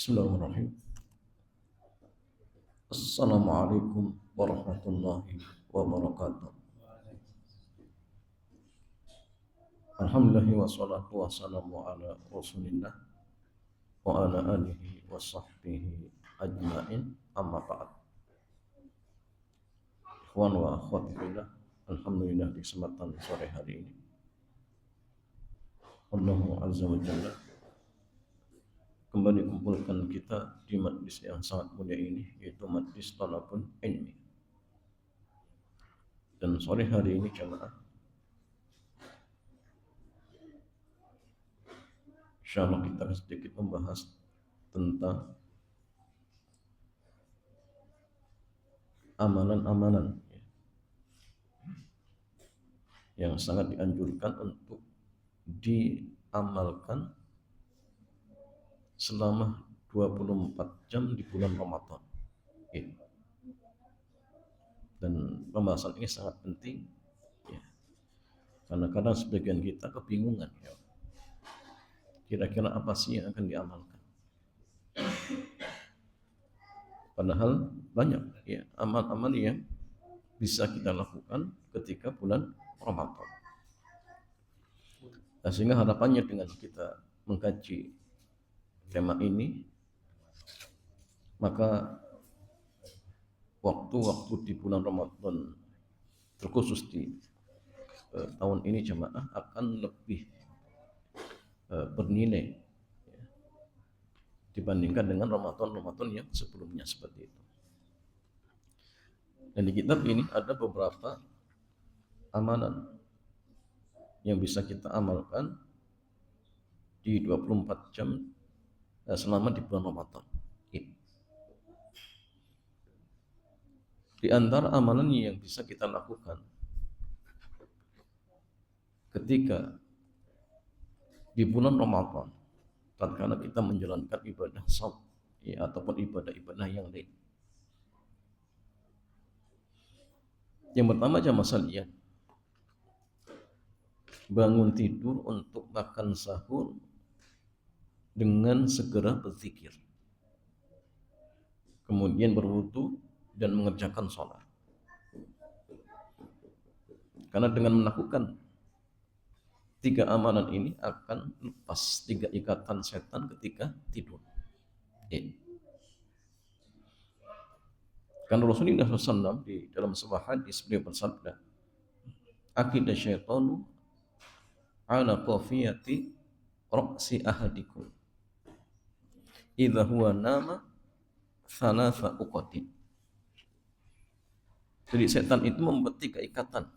Bismillahirrahmanirrahim. Assalamualaikum warahmatullahi wabarakatuh. Alhamdulillah wassalatu wassalamu ala rasulillah wa ala alihi wa sahbihi ajma'in, amma ba'd. Ikhwan wa akhwati fillah, alhamdulillah di kesempatan sore hari ini Allah Azza wa Jalla kembali kumpulkan kita di majlis yang sangat mulia ini, yaitu majlis talabul ilmi. Dan sore hari ini jamaah, insyaallah kita sedikit membahas tentang amalan-amalan yang sangat dianjurkan untuk diamalkan selama 24 jam di bulan Ramadan. Dan pembahasan ini sangat penting ya. Karena kadang sebagian kita kebingungan ya. Kira-kira apa sih yang akan diamalkan? Padahal banyak ya amal-amal yang bisa kita lakukan ketika bulan Ramadan. Nah, sehingga harapannya dengan kita mengkaji tema ini, maka waktu-waktu di bulan Ramadan terkhusus di tahun ini jemaah akan lebih bernilai ya, dibandingkan dengan Ramadan-Ramadan yang sebelumnya seperti itu. Dan di kitab ini ada beberapa amalan yang bisa kita amalkan di 24 jam selama di bulan Ramadan. Di antara amalan yang bisa kita lakukan ketika di bulan Ramadan, tatkala kita menjalankan ibadah shaum ya, ataupun ibadah-ibadah yang lain. Yang pertama jamaah sekalian, bangun tidur untuk makan sahur dengan segera berzikir, kemudian berwudu dan mengerjakan sholat. Karena dengan melakukan 3 amalan ini akan lepas 3 ikatan setan ketika tidur. Karena Rasulullah SAW di dalam sebuah hadis beliau bersabda, "Akidah syaitanu ala qafiyati ra'si ahadikum idza huwa nama thalatha uqatin." Jadi setan itu membuat 3 ikatan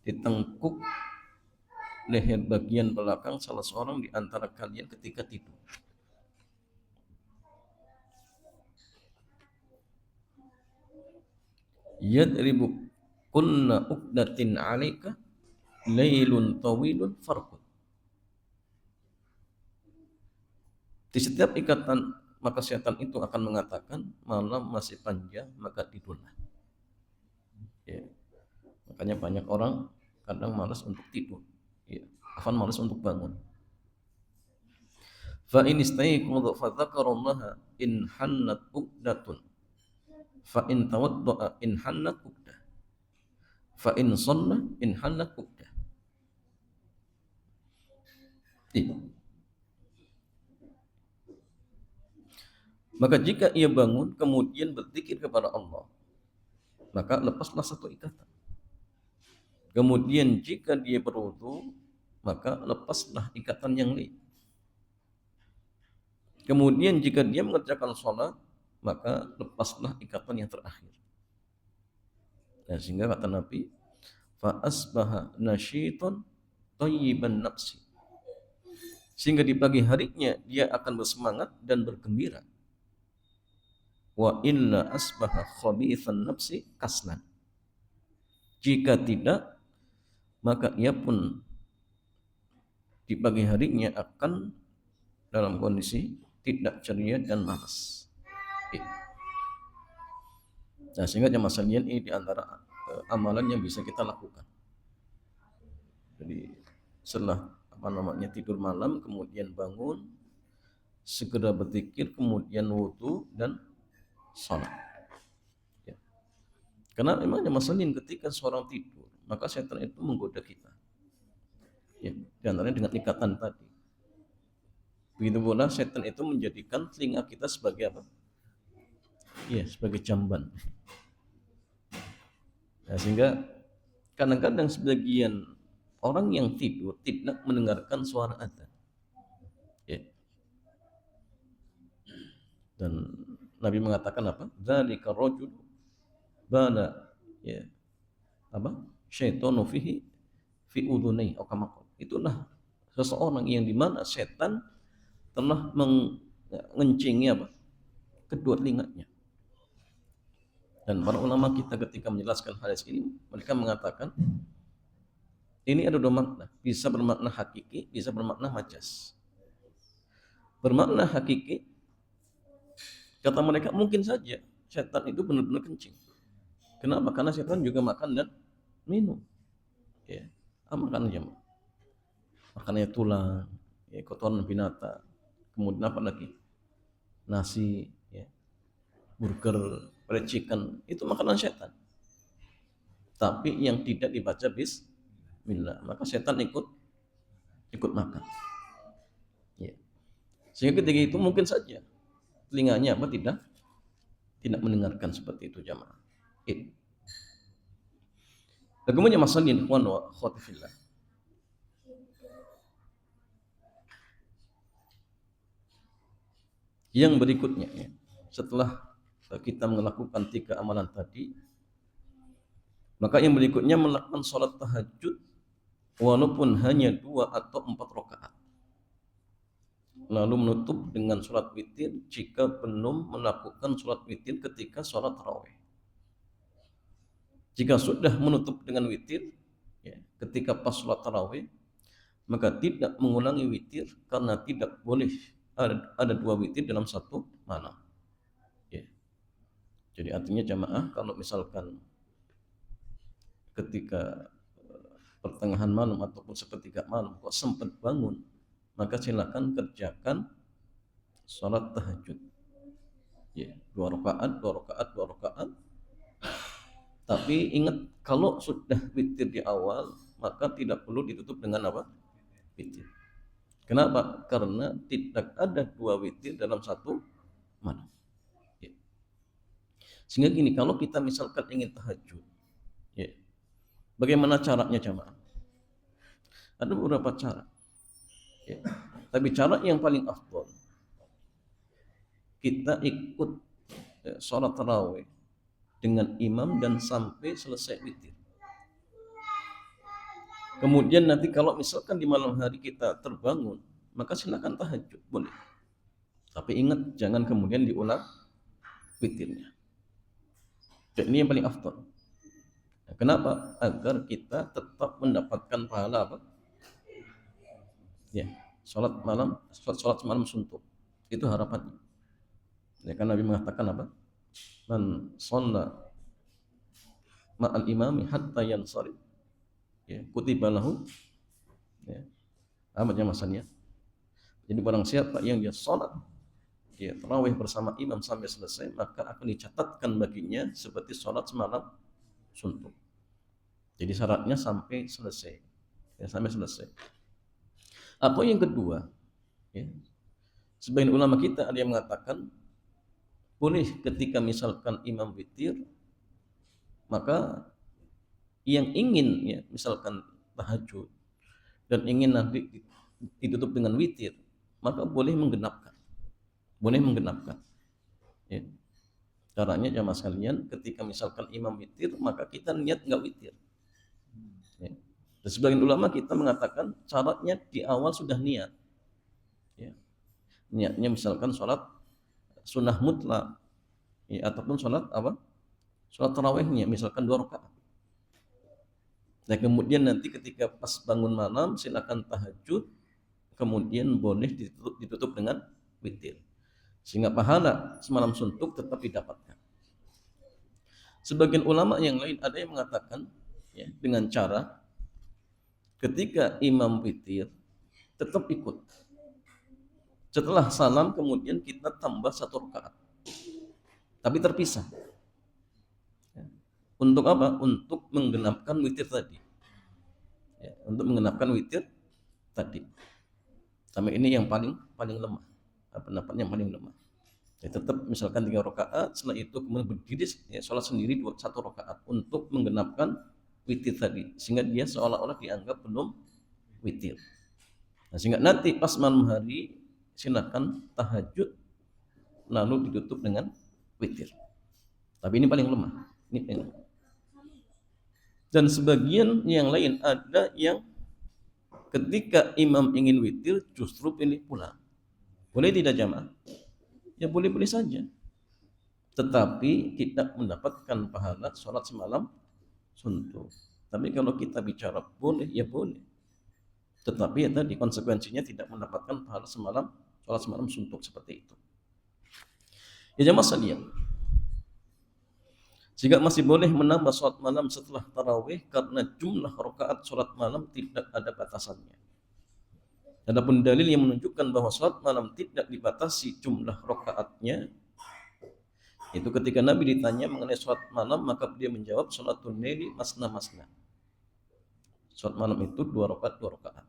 di tengkuk leher bagian belakang salah seorang di antara kalian ketika tidur. Yadribu kunna uqdatin 'alaika lailun tawilun farqud. Di setiap ikatan maka setan itu akan mengatakan malam masih panjang maka tidurlah. Ya. Makanya banyak orang kadang malas untuk tidur, ya, malas untuk bangun. Fa in istayqadha fa dzakarallaha in hannat uqdatun, fa in tawaddaa in hannat uqdah, fa in shalla in hannat uqdah. Maka jika ia bangun kemudian berzikir kepada Allah, maka lepaslah 1 ikatan. Kemudian jika dia berwudu, maka lepaslah ikatan yang lain. Kemudian jika dia mengerjakan sholat, maka lepaslah ikatan yang terakhir. Nah, sehingga kata Nabi, fa asbaha nasyitan thayyiban nafsi. Sehingga di pagi harinya dia akan bersemangat dan bergembira. Wa illa asbaha khabithan nafsi kaslan. Jika tidak, maka ia pun di pagi harinya akan dalam kondisi tidak ceria dan malas. Nah, sehingga jamaah sekalian ini di antara amalan yang bisa kita lakukan. Jadi setelah tidur malam kemudian bangun, segera berzikir, kemudian wudu dan salat. Ya. Karena memangnya masalahnya ketika seorang tidur, maka setan itu menggoda kita. Ya, di antaranya dengan ikatan tadi. Begitu pula setan itu menjadikan telinga kita sebagai apa? Ya, sebagai jamban. Nah, sehingga kadang-kadang sebagian orang yang tidur tidak mendengarkan suara adzan. Ya. Dan Nabi mengatakan apa? Dzalika rajul bana ya apa? Syaitanu fihi fi udhunai atau kama qala. Itulah seseorang yang dimana setan telah mengencingi apa? Kedua telinganya. Dan para ulama kita ketika menjelaskan hadis ini, mereka mengatakan ini ada dua makna, bisa bermakna hakiki, bisa bermakna majas. Bermakna hakiki, kata mereka mungkin saja setan itu benar-benar kencing. Kenapa? Karena setan juga makan dan minum. Ya, makan aja. Makannya tulang, ya, kotoran binatang, kemudian apa lagi? Nasi, ya, burger, fried chicken, itu makanan setan. Tapi yang tidak dibaca bismillah, maka setan ikut makan. Ya. Sehingga ketika itu mungkin saja telinganya apa tidak mendengarkan seperti itu jamaah. Bagaimana masalahnya ikhwan wa akhwati fillah? Yang berikutnya ya, setelah kita melakukan 3 amalan tadi, maka yang berikutnya melakukan sholat tahajud walaupun hanya 2 atau 4 rakaat. Lalu menutup dengan sholat witir jika belum melakukan sholat witir ketika sholat tarawih. Jika sudah menutup dengan witir ya, ketika pas sholat tarawih, maka tidak mengulangi witir karena tidak boleh ada 2 witir dalam satu malam. Ya. Jadi artinya jamaah kalau misalkan ketika pertengahan malam ataupun sepertiga malam kok sempat bangun, maka silakan kerjakan sholat tahajud. Ya, 2 rakaat, 2 rakaat, 2 rakaat. Tapi ingat kalau sudah witir di awal, maka tidak perlu ditutup dengan apa? Witir. Kenapa? Karena tidak ada 2 witir dalam satu malam. Ya. Sehingga gini, kalau kita misalkan ingin tahajud, ya, bagaimana caranya jamaah? Ada beberapa cara. Ya. Tapi cara yang paling afdal, kita ikut ya, sholat tarawih dengan imam dan sampai selesai witir. Kemudian nanti kalau misalkan di malam hari kita terbangun, maka silakan tahajud, boleh. Tapi ingat jangan kemudian diulang witirnya. Dan ini yang paling afdal. Nah, kenapa? Agar kita tetap mendapatkan pahala apa? Ya, sholat malam suntuk. Itu harapannya. Ya, kan Nabi mengatakan apa? Man shalla ma'al imami hatta yansarif. Ya, kutiba lahu ya, amatnya masanya. Jadi barang siapa yang dia sholat dia tarawih bersama imam sampai selesai, maka akan dicatatkan baginya seperti sholat semalam suntuk. Jadi syaratnya sampai selesai, ya, sampai selesai. Atau yang kedua, ya, sebagian ulama kita ada yang mengatakan boleh ketika misalkan imam witir, maka yang ingin ya misalkan tahajud dan ingin nanti ditutup dengan witir, maka boleh menggenapkan. Ya. Caranya jamaah sekalian, ketika misalkan imam witir, maka kita niat nggak witir. Ya. Dan sebagian ulama kita mengatakan syaratnya di awal sudah niat. Ya. Niatnya misalkan sholat sunnah mutlak, ya, ataupun sholat apa? Sholat tarawihnya misalkan 2 rakaat. Nah kemudian nanti ketika pas bangun malam silakan tahajud, kemudian boleh ditutup dengan witir. Sehingga pahala semalam suntuk tetap didapatkan. Sebagian ulama yang lain ada yang mengatakan ya, dengan cara ketika imam witir tetap ikut. Setelah salam kemudian kita tambah 1 rakaat, tapi terpisah. Untuk apa? Untuk menggenapkan witir tadi. Ya, untuk menggenapkan witir tadi. Sampai ini yang paling lemah. Pendapat yang paling lemah. Ya, tetap misalkan 3 rakaat, setelah itu kemudian berdiri, ya, sholat sendiri 1 rakaat untuk menggenapkan witir tadi, sehingga dia seolah-olah dianggap belum witir. Nah, sehingga nanti pas malam hari silakan tahajud lalu ditutup dengan witir. Tapi ini paling lemah. Ini paling lemah. Dan sebagian yang lain ada yang ketika imam ingin witir justru pilih pulang. Boleh tidak jamaah? Ya boleh-boleh saja. Tetapi tidak mendapatkan pahala sholat semalam suntuk. Tapi kalau kita bicara boleh, ya boleh. Tetapi ya tadi konsekuensinya tidak mendapatkan pahala sholat semalam suntuk seperti itu. Ya jamaah sekalian, jika masih boleh menambah sholat malam setelah tarawih karena jumlah rakaat sholat malam tidak ada batasannya. Adapun dalil yang menunjukkan bahwa sholat malam tidak dibatasi jumlah rakaatnya, itu ketika Nabi ditanya mengenai sholat malam, maka dia menjawab sholatul laili masna masna. Sholat malam itu 2 rakaat 2 rakaat.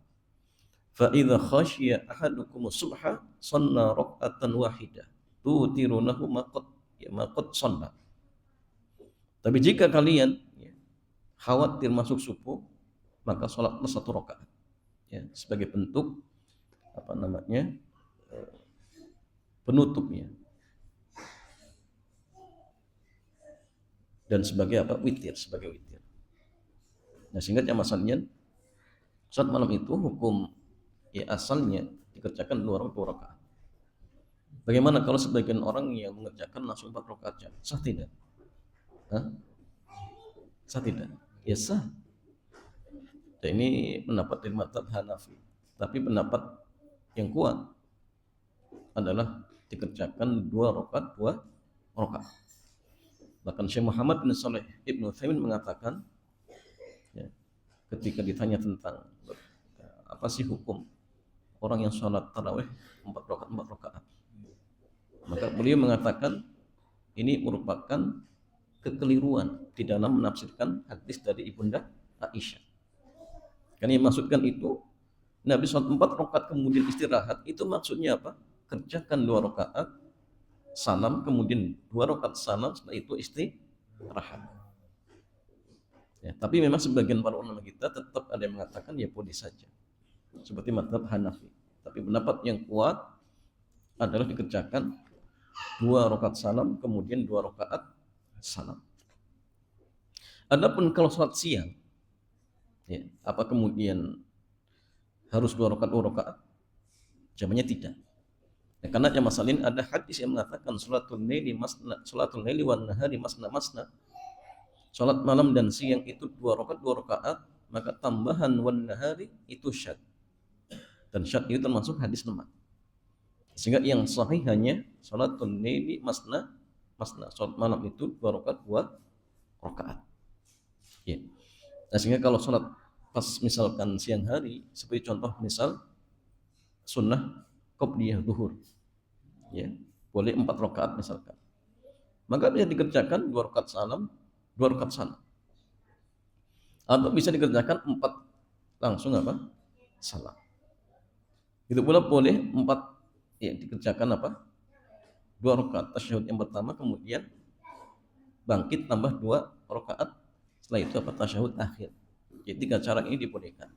Fa idza khasyiya ahadukum subha shalla raka'atan wahidah tutirunahu maqad shalla. Tapi jika kalian khawatir masuk subuh, maka sholatlah 1 rakaat. Ya, sebagai bentuk penutupnya. Dan sebagai witir, sebagai witir. Nah, sehingga jamaah sekalian, sholat malam itu hukum asalnya dikerjakan 2 rakaat. Bagaimana kalau sebagian orang yang mengerjakan langsung 4 rakaat? Sah tidak? Sah tidak? Ya sah. Dan ini pendapat dari mazhab Hanafi. Tapi pendapat yang kuat adalah dikerjakan 2 rakaat 2 rakaat. Bahkan Syekh Muhammad bin Shalih Ibnu Utsaimin mengatakan, ya, ketika ditanya tentang apa sih hukum orang yang sholat tarawih 4 rakaat, maka beliau mengatakan ini merupakan kekeliruan di dalam menafsirkan hadis dari Ibunda Aisyah. Karena yang maksudkan itu Nabi sholat 4 rakaat kemudian istirahat, itu maksudnya apa? Kerjakan 2 rakaat salam, kemudian 2 rakaat salam, setelah itu istirahat. Ya, tapi memang sebagian para ulama kita tetap ada yang mengatakan ya boleh saja, seperti mazhab Hanafi. Tapi pendapat yang kuat adalah dikerjakan 2 rakaat salam, kemudian 2 rakaat salam. Adapun kalau sholat siang, ya, apa kemudian harus 2 rakaat 2 rakaat? Jawabannya tidak. Ya, karena masalahnya ada hadis yang mengatakan sholatul laili wan nahari masna masna. Sholat malam dan siang itu 2 rakaat 2 rakaat, maka tambahan wan nahari itu syad. Dan syad itu termasuk hadis lemah. Sehingga yang sahih hanya sholatul laili masna masna. Sholat malam itu 2 rakaat 2 rakaat. Ya. Nah, sehingga kalau sholat pas misalkan siang hari, seperti contoh misal sunnah qobliyah zuhur, ya, boleh 4 rakaat misalkan, maka bisa dikerjakan 2 rakaat salam, 2 rakaat salam, atau bisa dikerjakan 4 langsung salam. Itu pula boleh 4, ya, dikerjakan 2 rakaat tasyahud yang pertama, kemudian bangkit tambah 2 rakaat, setelah itu tasyahud akhir. Jadi 3 cara ini dibolehkan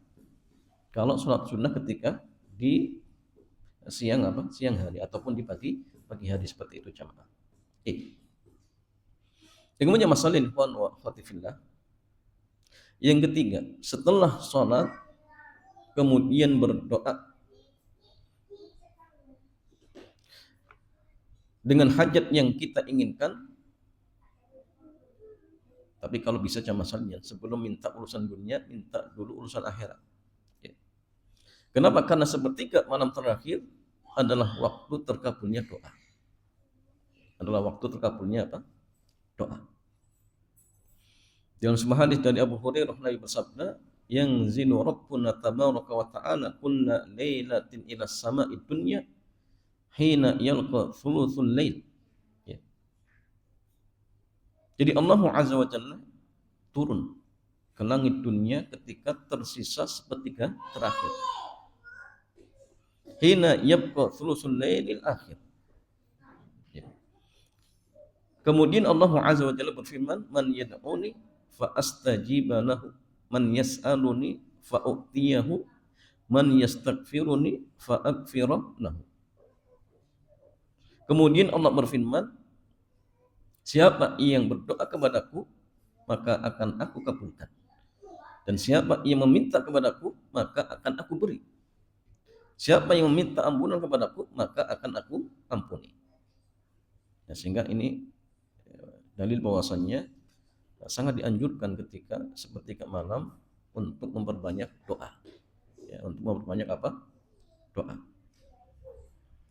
kalau sholat sunnah ketika di siang hari ataupun di pagi hari, seperti itu jamaah. Kemudian masalah ikhwan wa akhwati fillah. Yang ketiga, setelah sholat kemudian berdoa dengan hajat yang kita inginkan. Tapi kalau bisa jamaah sekalian, sebelum minta urusan dunia, minta dulu urusan akhirat. Ya. Kenapa? Karena sepertiga malam terakhir adalah waktu terkabulnya doa. Doa. Dalam sebuah hadis dari Abu Hurairah, Nabi bersabda, "Yanzilu Rabbuna tabaraka wa ta'ala kulla lailatin ila sama'id dunya hina yalqa thuluthul lail. Ya. Jadi Allah Azza wa Jalla turun ke langit dunia ketika tersisa sepertiga terakhir. Hina yabqa thuluthul lailil akhir. Ya. Kemudian Allah Azza wa Jalla berfirman, "Man yad'uni fa astajiba lahu, man yas'aluni fa u'tiyahu, man yastaghfiruni fa aghfira lahu." Kemudian Allah berfirman, siapa yang berdoa kepadaku, maka akan aku kabulkan. Dan siapa yang meminta kepadaku, maka akan aku beri. Siapa yang meminta ampunan kepadaku, maka akan aku ampuni. Ya, sehingga ini dalil bahwasannya sangat dianjurkan ketika sepertiga malam untuk memperbanyak doa. Ya, untuk memperbanyak apa? Doa.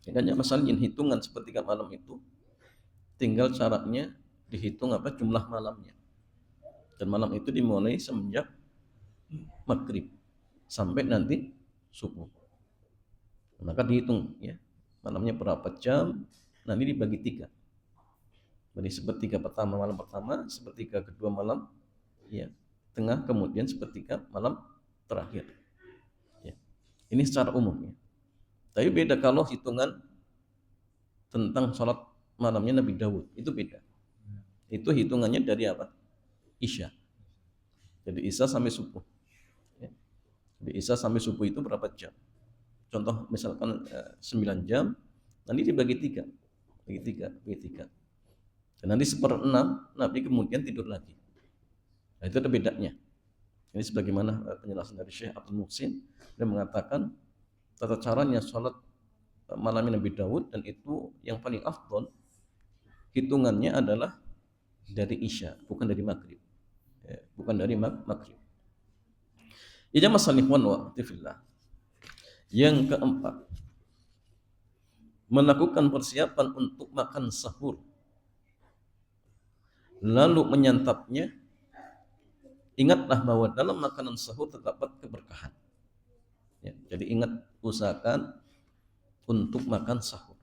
Hanya masalahnya hitungan sepertiga malam itu tinggal caranya dihitung apa jumlah malamnya. Dan malam itu dimulai semenjak maghrib sampai nanti subuh. Maka dihitung ya malamnya berapa jam, nanti dibagi 3. Jadi sepertiga pertama malam pertama, sepertiga kedua malam ya tengah, kemudian sepertiga malam terakhir. Ya. Ini secara umum ya. Tapi beda kalau hitungan tentang sholat malamnya Nabi Dawud, itu beda. Itu hitungannya dari apa? Isya. Jadi Isya sampai subuh. Ya. Jadi Isya sampai subuh itu berapa jam? Contoh misalkan 9 jam, nanti dibagi 3. Bagi 3. Dan nanti 1/6 Nabi kemudian tidur lagi. Nah, itu ada bedanya. Ini sebagaimana penjelasan dari Syekh Abdul Muhsin, dia mengatakan tata caranya sholat malam Nabi Daud, dan itu yang paling afdol hitungannya adalah dari Isya, bukan dari Maghrib. Ya, bukan dari Maghrib. Ya masalihwan wa tifillah. Yang keempat, melakukan persiapan untuk makan sahur, lalu menyantapnya. Ingatlah bahwa dalam makanan sahur terdapat keberkahan. Ya, jadi ingat, usahakan untuk makan sahur.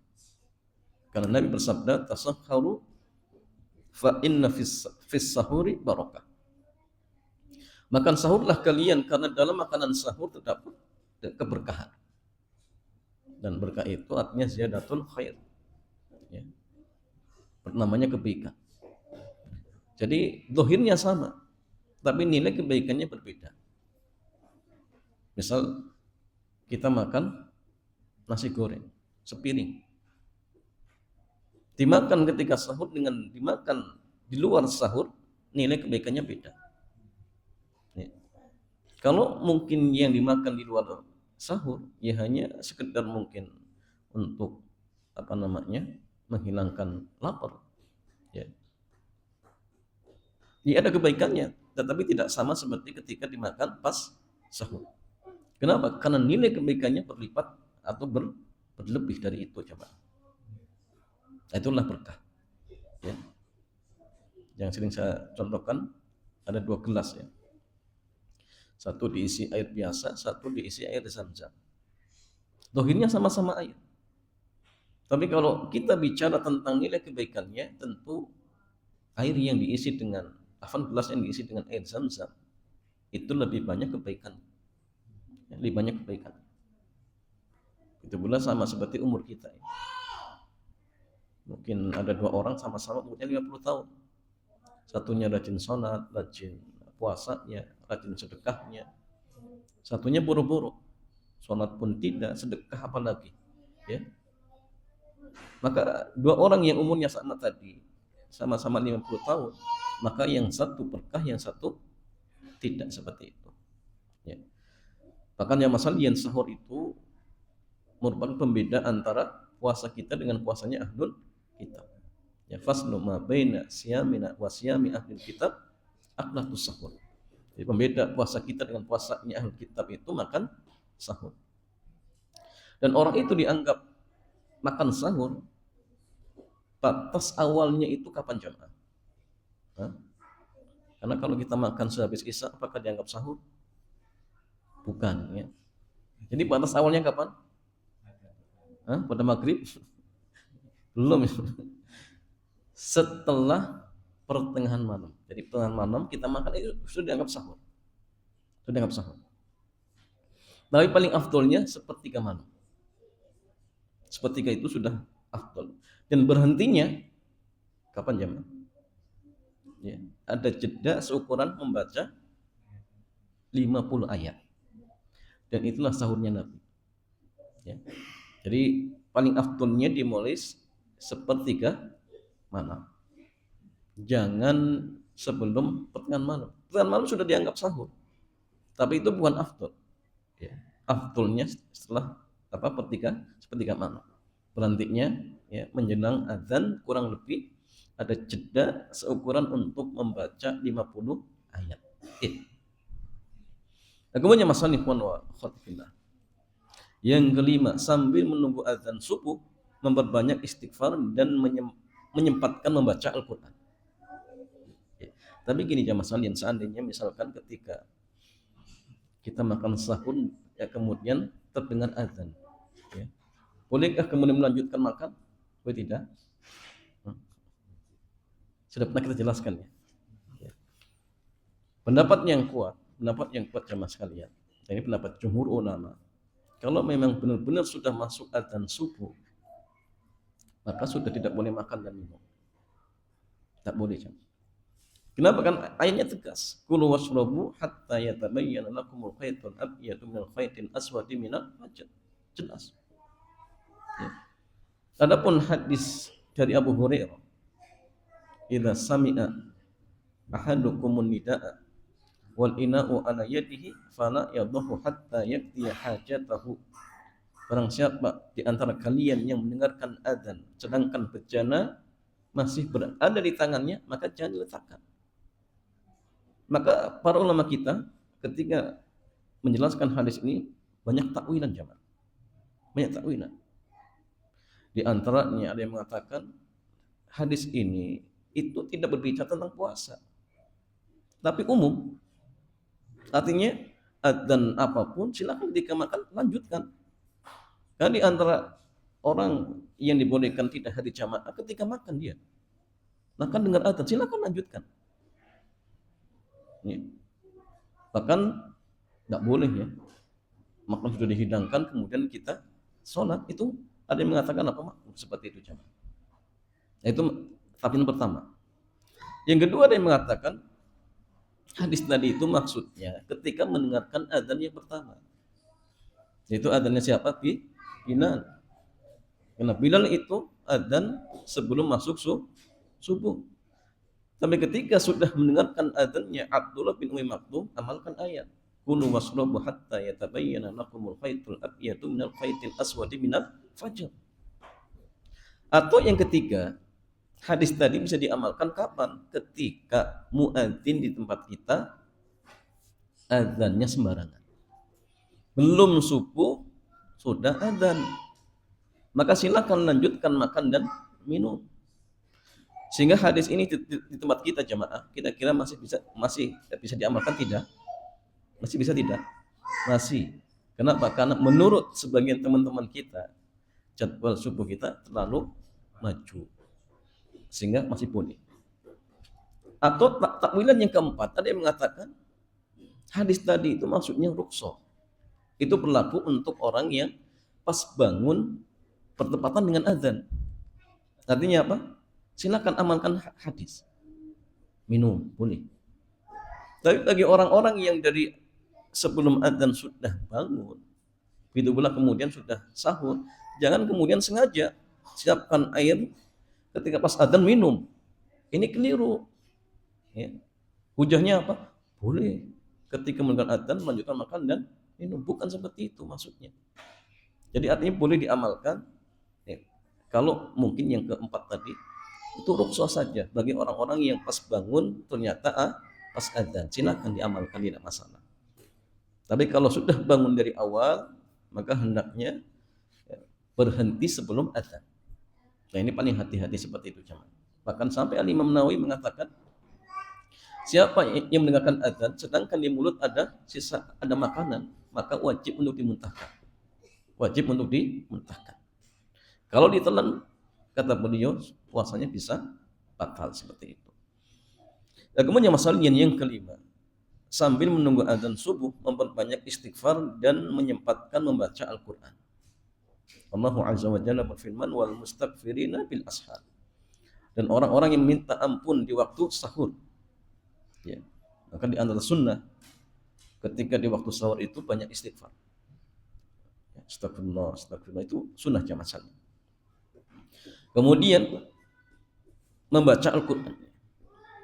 Karena Nabi bersabda, tasahharu fa inna fis sahuri barakah. Makan sahurlah kalian karena dalam makanan sahur terdapat keberkahan. Dan berkah itu artinya ziyadatul khair. Ya. Namanya kebaikan. Jadi zahirnya sama, tapi nilai kebaikannya berbeda. Misal kita makan nasi goreng sepiring, dimakan ketika sahur dengan dimakan di luar sahur, nilai kebaikannya beda. Ya. Kalau mungkin yang dimakan di luar sahur ya hanya sekedar mungkin untuk menghilangkan lapar, ya ada kebaikannya, tetapi tidak sama seperti ketika dimakan pas sahur. Kenapa? Karena nilai kebaikannya berlipat atau berlebih dari itu, coba. Itulah berkah. Ya. Yang sering saya contohkan, ada 2 gelas ya. Satu diisi air biasa, satu diisi air zam-zam. Dohirnya sama-sama air. Tapi kalau kita bicara tentang nilai kebaikannya, tentu air yang diisi dengan gelas yang diisi dengan air zam-zam itu lebih banyak kebaikan. Lebih banyak kebaikan. Itu pula sama seperti umur kita. Mungkin ada 2 orang sama-sama umurnya 50 tahun. Satunya rajin sholat, rajin puasanya, rajin sedekahnya. Satunya buru-buru. Sholat pun tidak, sedekah apalagi. Ya. Maka 2 orang yang umurnya sama tadi, sama-sama 50 tahun, maka yang satu berkah, yang satu tidak, seperti itu. Ya. Bahkan yang masalah yang sahur itu merupakan pembeda antara puasa kita dengan puasanya ahlul kitab. Ya, faslu ma baina siyamina wa siyami ahlul kitab aklatus sahur. Jadi pembeda puasa kita dengan puasanya ahlul kitab itu makan sahur. Dan orang itu dianggap makan sahur batas awalnya itu kapan jemaah? Karena kalau kita makan sehabis isya, apakah dianggap sahur? Bukan ya. Jadi batas awalnya kapan? Pada maghrib Belum. Setelah pertengahan malam. Jadi pertengahan malam kita makan itu sudah dianggap sahur. Sudah dianggap sahur. Tapi paling afdolnya sepertiga malam. Sepertiga itu sudah afdol. Dan berhentinya kapan jam? Ya, ada jeda seukuran membaca 50 ayat. Dan itulah sahurnya Nabi. Ya. Jadi paling afdolnya dimulai sepertiga malam. Jangan sebelum pertengahan malam. Pertengahan malam sudah dianggap sahur. Tapi itu bukan afdol. Ya. Afdolnya setelah sepertiga malam. Berhentinya ya, menjelang azan kurang lebih ada jeda seukuran untuk membaca 50 ayat. Nah, kemudian masalah ikhwan wa akhwat fillah. Yang kelima, sambil menunggu azan subuh memperbanyak istighfar dan menyempatkan membaca Al-Qur'an. Ya. Tapi gini jamaah sekalian, seandainya misalkan ketika kita makan sahur ya kemudian terdengar azan, ya. Bolehkah kemudian melanjutkan makan? Boleh tidak? Sudah pernah kita jelaskan ya. Pendapat yang kuat jamaah sekalian. Ini pendapat jumhur ulama. Kalau memang benar-benar sudah masuk azan subuh, maka sudah tidak boleh makan dan minum. Tak boleh jamaah. Kenapa? Kan ayatnya tegas. Kulu washrabu hatta yatabayyana lakumul khaytul abyadu minal khaytil aswadi minal fajr. Jelas. Ya. Adapun hadis dari Abu Hurairah, idza sami'a ahadukumun nida'a wal ina'u ala yadihi fala yadhahu hatta yaktiya hajatahu. Barang siapa di antara kalian yang mendengarkan azan sedangkan bejana masih berada di tangannya, maka jangan diletakkan. Maka para ulama kita ketika menjelaskan hadis ini banyak takwilan jamaah. Banyak takwilan. Di antaranya ada yang mengatakan hadis ini itu tidak berbicara tentang puasa, tapi umum. Artinya adzan apapun silakan ketika makan lanjutkan. Karena di antara orang yang dibolehkan tidak hadir jamaah ketika makan dia. Makan dengar adzan silakan lanjutkan. Ya. Bahkan tidak boleh ya. Makan sudah dihidangkan kemudian kita sholat, itu ada yang mengatakan apa seperti itu jamaah. Nah, itu tafsir pertama. Yang kedua ada yang mengatakan hadis tadi itu maksudnya ketika mendengarkan adzan yang pertama. Yaitu adzannya siapa? Bilal. Karena Bilal itu adzan sebelum masuk subuh. Tapi ketika sudah mendengarkan adzannya Abdullah bin Umi Maktum, amalkan ayat. Kulu washrabu hatta yatabayyana lakumul khaytul abyadu minal khaytil aswadi minal fajr. Atau yang ketiga, hadis tadi bisa diamalkan kapan? Ketika muadzin di tempat kita adzannya sembarangan. Belum subuh sudah adzan. Maka silakan lanjutkan makan dan minum. Sehingga hadis ini di tempat kita jamaah, kita kira masih bisa diamalkan tidak? Masih bisa tidak? Masih. Kenapa? Karena menurut sebagian teman-teman kita jadwal subuh kita terlalu maju. Sehingga masih boleh. Atau takwilan yang keempat, ada yang mengatakan hadis tadi itu maksudnya rukhsah. Itu berlaku untuk orang yang pas bangun bertepatan dengan azan. Artinya apa? Silakan amalkan hadis. Minum, boleh. Tapi bagi orang-orang yang dari sebelum azan sudah bangun, begitu pula kemudian sudah sahur, jangan kemudian sengaja siapkan air ketika pas azan minum. Ini keliru. Ya. Hujahnya apa? Boleh. Ketika mendengar azan melanjutkan makan dan minum. Bukan seperti itu maksudnya. Jadi artinya boleh diamalkan. Ya. Kalau mungkin yang keempat tadi itu rukhsah saja bagi orang-orang yang pas bangun ternyata pas azan, silakan diamalkan, tidak masalah. Tapi kalau sudah bangun dari awal, maka hendaknya berhenti sebelum azan. Nah, ini paling hati-hati seperti itu jemaah. Bahkan sampai Al-Imam Nawawi mengatakan, siapa yang mendengarkan azan sedangkan di mulut ada makanan, maka wajib untuk dimuntahkan. Wajib untuk dimuntahkan. Kalau ditelan kata beliau puasanya bisa batal seperti itu. Dan kemudian masalah yang kelima, sambil menunggu azan subuh memperbanyak istighfar dan menyempatkan membaca Al-Qur'an. Allah Azza wa Jalla berfirman wal mustaghfirina bil ashar. Dan orang-orang yang minta ampun di waktu sahur. Ya. Maka di antara sunnah ketika di waktu sahur itu banyak istighfar. Astagfirullah, astagfirullah itu sunnah jamaah salat. Kemudian membaca Al-Qur'an.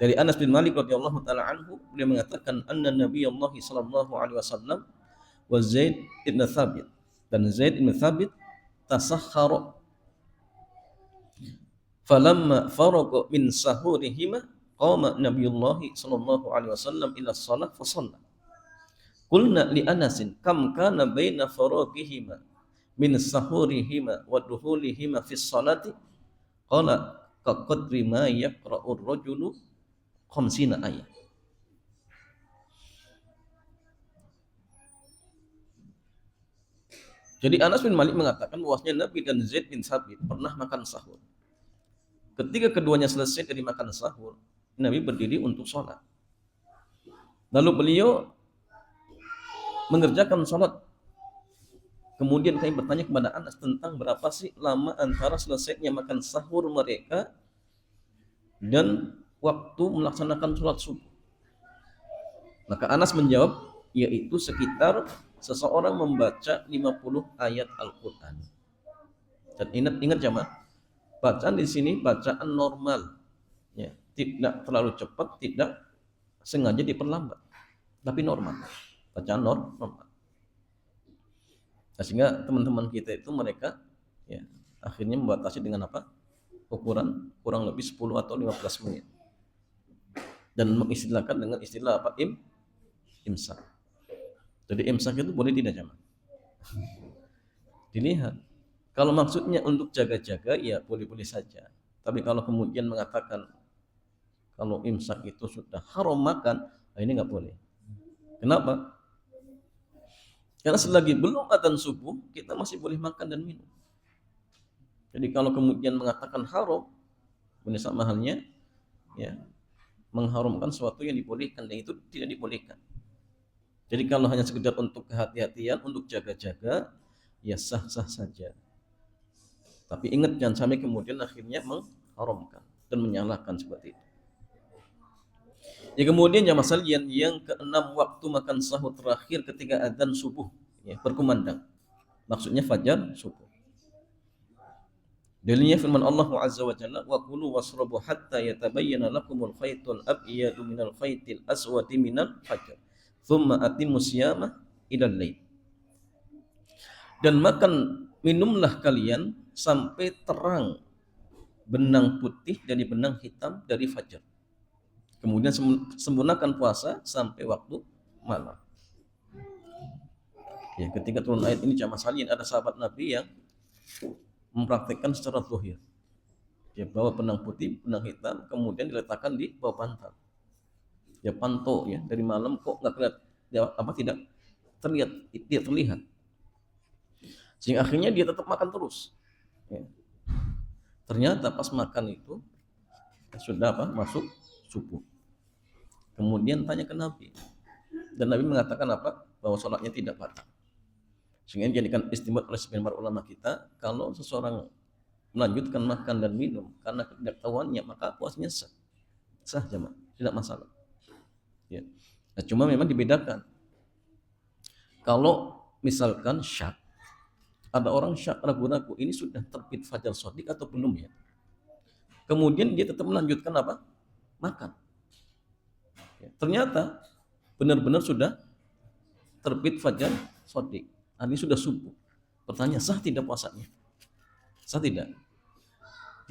Dari Anas bin Malik radhiyallahu taala anhu, beliau mengatakan anna Nabiyullah sallallahu alaihi wasallam wa Zaid bin Thabit, dan Zaid bin Thabit tasahhara falamma faraqa min sahurihima qama Nabiyullah sallallahu alaihi wasallam ila shalah fa shalla. Qulna li Anasin kam kana baina faraqihima min sahurihima wa duhulihima fi sholati qala ka qadri ma yaqra'ur rajulu khamsina ayat. Jadi Anas bin Malik mengatakan bahwasanya Nabi dan Zaid bin Thabit pernah makan sahur. Ketika keduanya selesai dari makan sahur, Nabi berdiri untuk sholat. Lalu beliau mengerjakan sholat. Kemudian kami bertanya kepada Anas tentang berapa sih lama antara selesainya makan sahur mereka dan waktu melaksanakan sholat subuh. Maka Anas menjawab, yaitu sekitar seseorang membaca 50 ayat Al-Quran. Dan ingat jamaah, bacaan di sini bacaan normal, ya, tidak terlalu cepat, tidak sengaja diperlambat, tapi normal, bacaan normal. Nah, sehingga teman-teman kita itu mereka ya akhirnya membatasi dengan apa? Ukuran kurang lebih 10 atau 15 menit. Dan mengistilahkan dengan istilah apa? Imsak. Jadi imsak itu boleh tidak jamaah? Dilihat. Kalau maksudnya untuk jaga-jaga ya boleh-boleh saja. Tapi kalau kemudian mengatakan kalau imsak itu sudah haram makan, nah ini nggak boleh. Kenapa? Karena selagi belum adzan subuh, kita masih boleh makan dan minum. Jadi kalau kemudian mengatakan haram, benar sama halnya ya mengharamkan sesuatu yang dibolehkan, dan itu tidak dibolehkan. Jadi kalau hanya sekedar untuk kehati-hatian, untuk jaga-jaga, ya sah-sah saja. Tapi ingat jangan sampai kemudian akhirnya mengharamkan dan menyalahkan seperti itu. Ya kemudian jamaah sekalian yang keenam, waktu makan sahur terakhir ketika adzan subuh ya berkumandang. Maksudnya fajar subuh. Dalilnya firman Allah Azza wa Jalla, wa kulu wasrabu hatta yatabayyana lakumul khaytul abyadu minal khaytil aswadi minal fajr. Tsumma atimmus siyama ilal lail. Dan makan minumlah kalian sampai terang benang putih dari benang hitam dari fajar. Kemudian sempurnakan puasa sampai waktu malam. Ya, ketika turun ayat ini jamaah sekalian, ada sahabat Nabi yang mempraktikkan secara zahir. Dia bawa benang putih, benang hitam, kemudian diletakkan di bawah bantal. Dia pantau ya dari malam kok nggak kelihatan, ya, apa tidak terlihat. Sehingga akhirnya dia tetap makan terus. Ya. Ternyata pas makan itu sudah apa? Masuk subuh. Kemudian tanya ke Nabi, dan Nabi mengatakan apa? Bahwa sholatnya tidak batal. Sehingga dijadikan istimbat oleh sebagian para ulama kita, kalau seseorang melanjutkan makan dan minum karena ketidaktahuannya, maka puasanya sah jemaah, tidak masalah. Ya. Nah, cuma memang dibedakan. Kalau misalkan syak, ada orang syak ragu-ragu ini sudah terbit fajar shadiq atau belum ya? Kemudian dia tetap melanjutkan apa? Makan. Ya, ternyata benar-benar sudah terbit fajar shadiq. Ini sudah subuh. Pertanyaan, sah tidak puasanya? Sah tidak?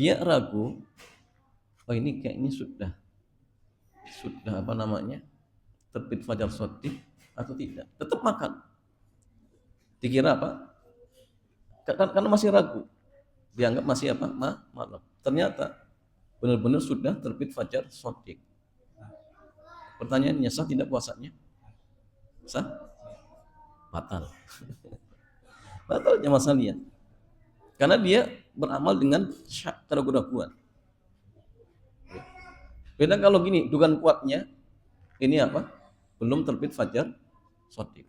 Dia ragu, oh ini kayaknya sudah apa namanya? Terbit fajar shadiq atau tidak? Tetap makan. Dikira apa? Karena masih ragu. Dianggap masih apa? Malam. Ternyata benar-benar sudah terbit fajar shadiq. Pertanyaannya, sah tidak puasanya? Sah? Batal. Batal jamaah sekalian. Karena dia beramal dengan syak, keraguan-keraguan. Beda kalau gini, dugaan kuatnya ini apa? Belum terbit fajar shadiq.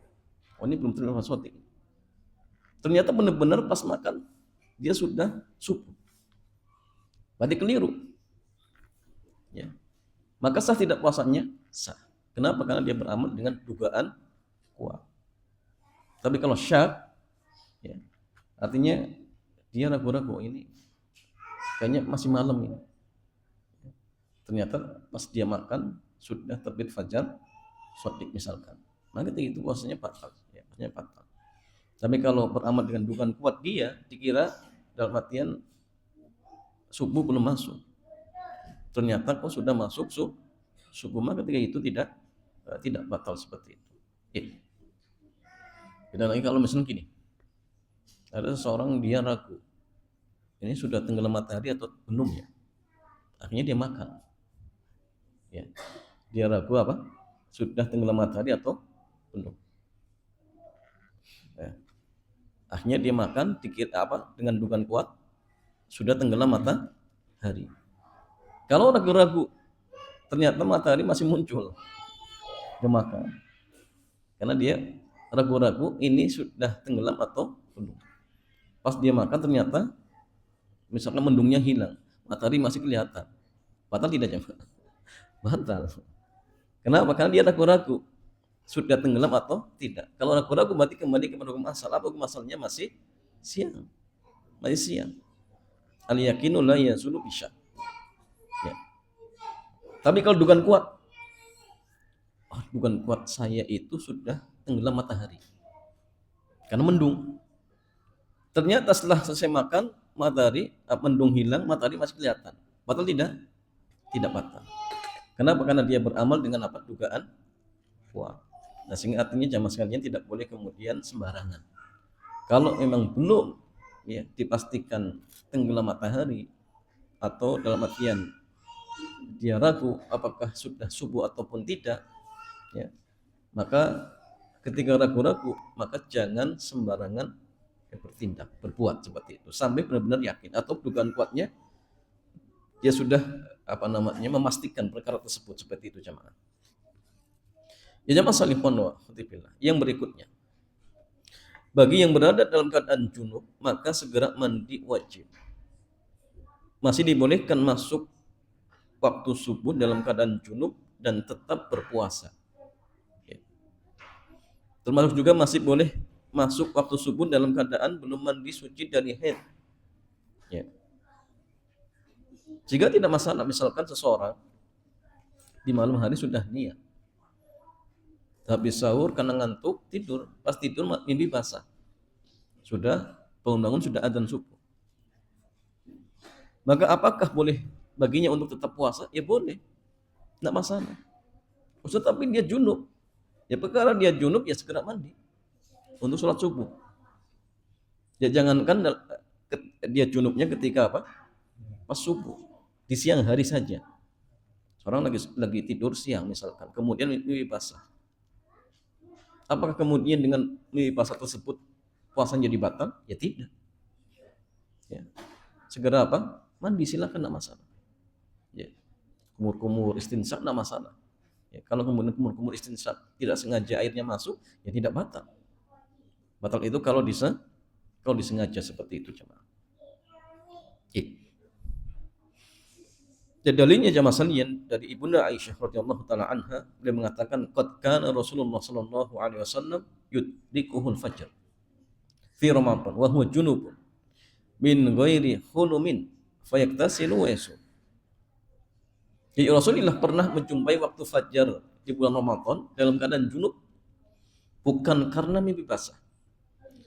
Oh, ini belum terbit fajar shadiq. Ternyata benar-benar pas makan dia sudah subuh. Berarti keliru. Ya. Maka sah tidak puasanya? Sah. Kenapa? Karena dia beramal dengan dugaan kuat. Tapi kalau syak, ya, artinya dia ragu-ragu, ini kayaknya masih malam ini. Ternyata pas dia makan sudah terbit fajar shadiq misalkan. Maka itu puasanya batal, ya, puasanya batal. Tapi kalau beramal dengan dugaan kuat, dia dikira dalam artian subuh belum masuk. Ternyata kok sudah masuk subuh, maka ketika itu tidak batal seperti itu. Ya. Dan lagi kalau misalnya gini, ada seseorang dia ragu, ini sudah tenggelam matahari atau belum ya? Akhirnya dia makan. Ya. Dia ragu apa? Sudah tenggelam matahari atau belum? Ya. Akhirnya dia makan, dikira apa? Dengan dugaan kuat sudah tenggelam matahari. Kalau ragu-ragu, ternyata matahari masih muncul, dia makan. Karena dia ragu-ragu ini sudah tenggelam atau belum. Pas dia makan ternyata misalkan mendungnya hilang, matahari masih kelihatan. Batal tidak jemaah? Batal. Kenapa? Karena dia ragu-ragu sudah tenggelam atau tidak. Kalau ragu-ragu berarti kembali kepada hukum asal. Apa hukum asalnya? Masih siang. Masih siang. Al-yakinu la yazulu bisyak. Ya. Tapi kalau dugaan kuat, dugaan kuat saya itu sudah tenggelam matahari. Karena mendung. Ternyata setelah selesai makan, matahari mendung hilang, matahari masih kelihatan. Batal tidak? Tidak batal. Kenapa? Karena dia beramal dengan apa? Dugaan kuat. Nah, sehingga artinya jamaah sekalian tidak boleh kemudian sembarangan. Kalau memang belum ya dipastikan tenggelam matahari atau dalam artian dia ragu apakah sudah subuh ataupun tidak, ya, maka ketika ragu-ragu maka jangan sembarangan bertindak, berbuat seperti itu sampai benar-benar yakin atau dugaan kuatnya dia sudah memastikan perkara tersebut seperti itu jamaah. Ya jamaah salihun wa khutibillah. Yang berikutnya, bagi yang berada dalam keadaan junub maka segera mandi wajib. Masih dibolehkan masuk waktu subuh dalam keadaan junub dan tetap berpuasa. Ya. Termasuk juga masih boleh masuk waktu subuh dalam keadaan belum mandi suci dari haid. Ya. Jika tidak masalah, misalkan seseorang di malam hari sudah niat, habis sahur karena ngantuk tidur, pas tidur mimpi basah, sudah bangun-bangun sudah adzan subuh, maka apakah boleh baginya untuk tetap puasa? Ya boleh, tidak masalah. Ustaz, tapi dia junub, ya perkara dia junub ya segera mandi untuk sholat subuh. Ya jangankan dia junubnya ketika apa? Pas subuh, di siang hari saja. Seorang lagi tidur siang misalkan, kemudian mimpi basah. Apakah kemudian dengan mimpi basah tersebut puasanya jadi batal? Ya tidak. Ya. Segera apa? Mandi silakan, tidak masalah. Ya. Kumur-kumur istinsyak tidak masalah. Ya. Kalau kemudian kumur-kumur istinsyak tidak sengaja airnya masuk, ya tidak batal. Batal itu kalau disengaja seperti itu jemaah. Ya. Dan dalilnya jamaah sekalian dari Ibunda Aisyah radhiyallahu taala anha, beliau mengatakan qad kana Rasulullah sallallahu alaihi wasallam yudrikuhul fajr fi Ramadan wa huwa junubun min ghairi hulumin fayaktasilu wa yasum. Jadi Rasulullah pernah menjumpai waktu fajar di bulan Ramadan dalam keadaan junub bukan karena mimpi basah.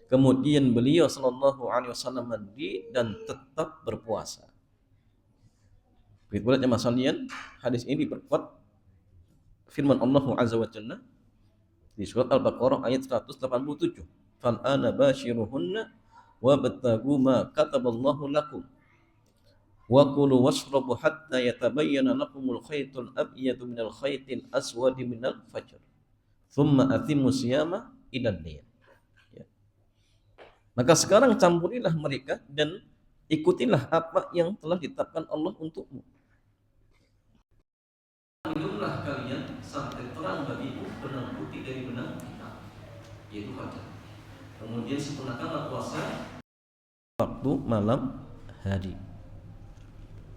Kemudian beliau sallallahu alaihi wasallam mandi dan tetap berpuasa. Begitu pula jemaah sekalian, hadis ini diperkuat firman Allah Azza wa Jalla di surat Al-Baqarah ayat 187. Fal ana bashiruhunna wabtagu ma kataballahu lakum wa kulu washrabu hatta yatabayyana lakumul khaytul abyadu minal khaytil aswadi minal fajr thumma atimmu siyama ilal layl. Ya. Maka sekarang campurilah mereka dan ikutilah apa yang telah ditetapkan Allah untukmu. Minumlah kalian sampai terang bagimu benang putih dari benang hitam, yaitu fajar. Kemudian sempurnakanlah puasa waktu malam hari.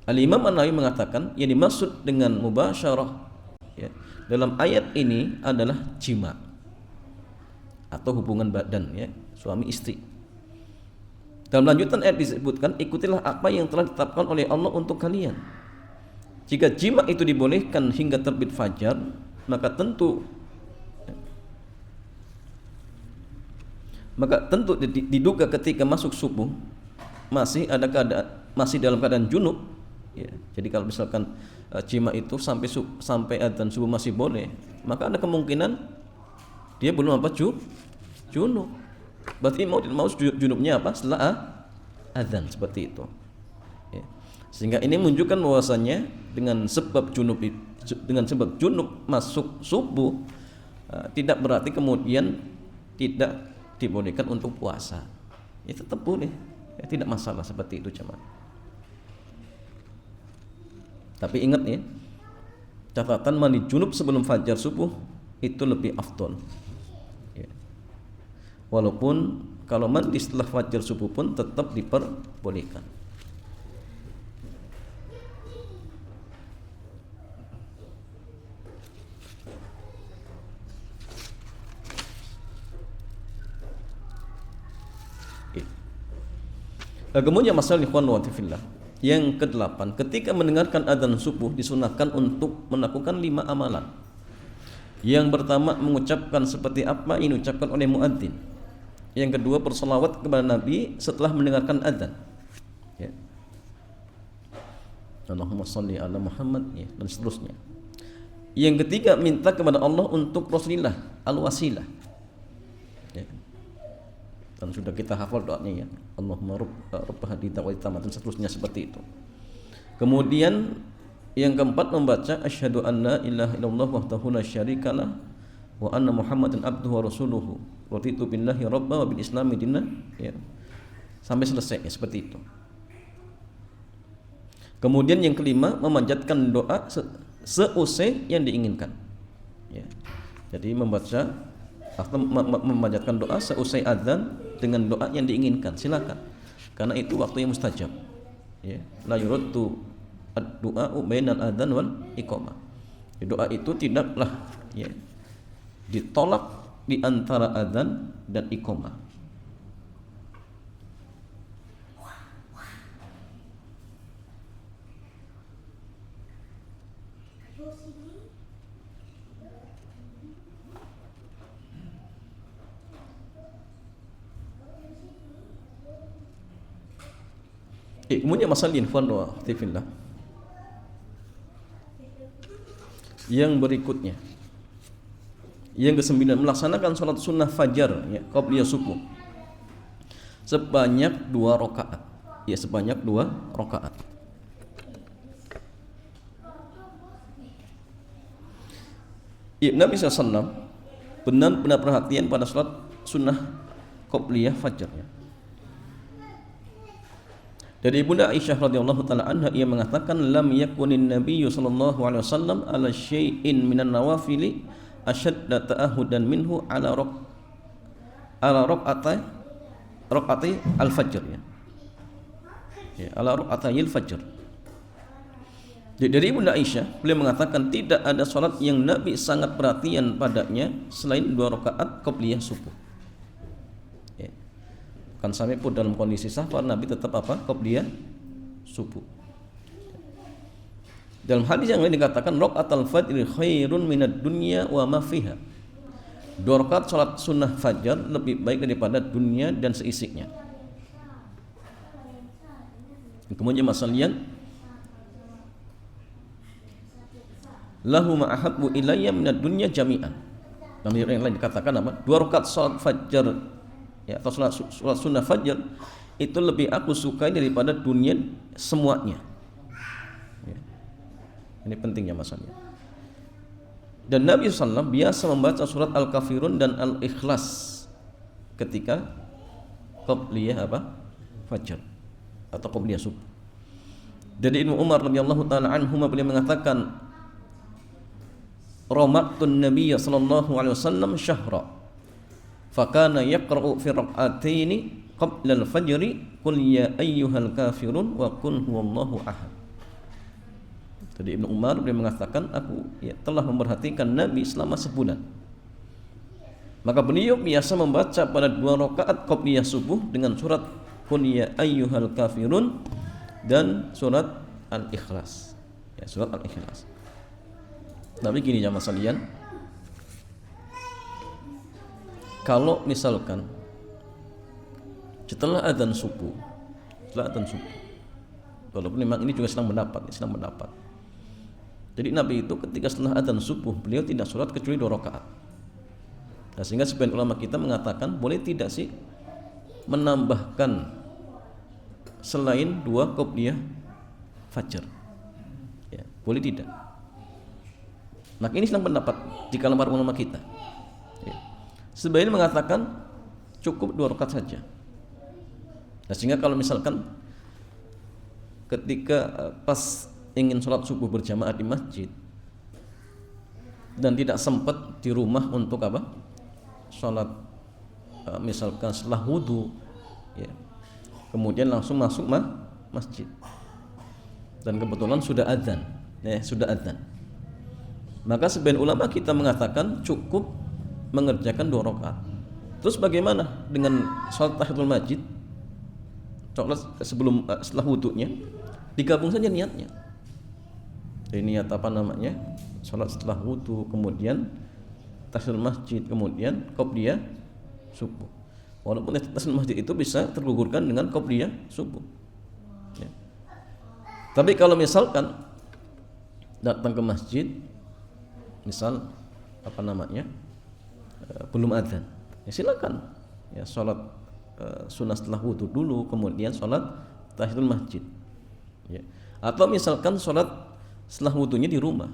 Al-Imam An-Nawawi mengatakan yang dimaksud dengan mubasyarah ya, dalam ayat ini adalah jima atau hubungan badan ya, suami istri. Dalam lanjutan ayat disebutkan, ikutilah apa yang telah ditetapkan oleh Allah untuk kalian. Jika jima itu dibolehkan hingga terbit fajar, maka tentu diduga ketika masuk subuh masih dalam keadaan junub ya. Jadi kalau misalkan jima itu sampai adzan subuh masih boleh, maka ada kemungkinan dia belum junub. Berarti mau junubnya apa? Setelah adzan, seperti itu ya. Sehingga ini menunjukkan bahwasanya dengan sebab junub masuk subuh tidak berarti kemudian tidak dibolehkan untuk puasa. Ya tetap boleh ya, tidak masalah seperti itu jemaah. Tapi ingat ya, catatan mandi junub sebelum fajar subuh itu lebih afdol ya. Walaupun kalau mandi setelah fajar subuh pun tetap diperbolehkan. Kemudian masalah ikhwan wa fillah yang ke-8, ketika mendengarkan adzan subuh disunahkan untuk melakukan 5 amalan. Yang pertama, mengucapkan seperti apa yang diucapkan oleh muadzin. Yang kedua, berselawat kepada Nabi setelah mendengarkan adzan ya. Allahumma shalli ala Muhammad ya, dan seterusnya. Yang ketiga, minta kepada Allah untuk Rasulillah al-wasilah ya. Dan sudah kita hafal doanya ya, Allahumma rabb hadhihi da'wati tammah dan seterusnya seperti itu. Kemudian yang keempat, membaca asyhadu anna ilaha illallah wahdahu la syarikalah wa anna Muhammadan abduhu wa rasuluhu raditu billahi rabba wa bil islami dinan ya. Sampai selesai ya, seperti itu. Kemudian yang kelima, memanjatkan doa seusai yang diinginkan ya. Jadi membaca atau memanjatkan doa seusai adzan dengan doa yang diinginkan, silakan, karena itu waktu yang mustajab ya. La yuraddu ad-du'a'u bainal adzan wal iqamah. Doa itu tidaklah ya ditolak di antara adzan dan iqamah. Kemudian masalah infan wa tifillah yang berikutnya, yang ke-9, melaksanakan sholat sunnah fajar ya, qabliyah subuh sebanyak 2 rakaat ya, sebanyak 2 rakaat. Ya, Nabi SAW benar-benar perhatian pada sholat sunnah qabliyah fajar ya. Dari Ibunda Aisyah radhiyallahu taala anha, ia mengatakan, lam yakunin nabiyyu sallallahu alaihi wasallam ala syai'in minan nawafili ashadda ta'ahudan minhu ala raq'ati al-fajr ya. Ya, ala raq'ati al-fajr. Dari Ibunda Aisyah, beliau mengatakan tidak ada salat yang Nabi sangat perhatian padanya selain 2 rakaat qabliyah subuh. Kan sampai pun dalam kondisi safar Nabi tetap apa? Qabliyah subuh. Dalam hadis yang lain dikatakan raqatul fajr khairun minad dunya wa ma fiha. 2 rakaat salat sunnah fajar lebih baik daripada dunia dan seisinya. Kemudian masalian lahu ma ahabbu ilayya minad dunya jami'an. Dalam yang lain dikatakan apa? 2 rakaat salat fajar ya, atau sholat sunnah fajar itu lebih aku sukai daripada dunia semuanya ya. Ini pentingnya masalahnya. Dan Nabi SAW biasa membaca surat Al-Kafirun dan Al-Ikhlas ketika qabliyah apa? Fajar atau qobliyah subuh. Jadi Ibnu Umar radhiyallahu taala anhu beliau mengatakan, ramatun Nabiy sallallahu alaihi wasallam syahra fakana yaqra'u fi rak'ataini qabla al-fajri qul ya ayyuhal kafirun wa qul huwallahu ahad. Jadi Ibnu Umar beliau mengatakan, aku telah memerhatikan Nabi selama sebulan. Maka beliau biasa membaca pada 2 rakaat qobliyah subuh dengan surat qul ya ayyuhal kafirun dan surat Al-Ikhlas. Ya, surat Al-Ikhlas. Tapi gini jamaah sekalian, kalau misalkan setelah adzan subuh, walaupun memang ini juga sedang mendapat. Jadi Nabi itu ketika setelah adzan subuh beliau tidak sholat kecuali 2 rakaat. Nah, sehingga sebagian ulama kita mengatakan boleh tidak sih menambahkan selain 2 qobliyah fajar? Ya, boleh tidak? Maka ini sedang pendapat di kalangan para ulama kita. Ya. Sebagian mengatakan cukup 2 rakaat saja. Nah, sehingga kalau misalkan ketika pas ingin sholat subuh berjamaah di masjid dan tidak sempat di rumah untuk apa? Sholat misalkan setelah wudu, ya, kemudian langsung masuk masjid dan kebetulan sudah adzan, maka sebagian ulama kita mengatakan cukup mengerjakan 2 rakaat. Terus bagaimana dengan sholat tahiyatul masjid? Sholat setelah wudunya digabung saja niatnya. Jadi niat sholat setelah wudu, kemudian tahiyatul masjid, kemudian qobliyah subuh. Walaupun tahiyatul masjid itu bisa tergugurkan dengan qobliyah subuh. Ya. Tapi kalau misalkan datang ke masjid, misal belum adzan, ya silakan ya sholat sunnah setelah wudu dulu, kemudian sholat tahiyatul masjid. Ya. Atau misalkan sholat setelah wudunya di rumah,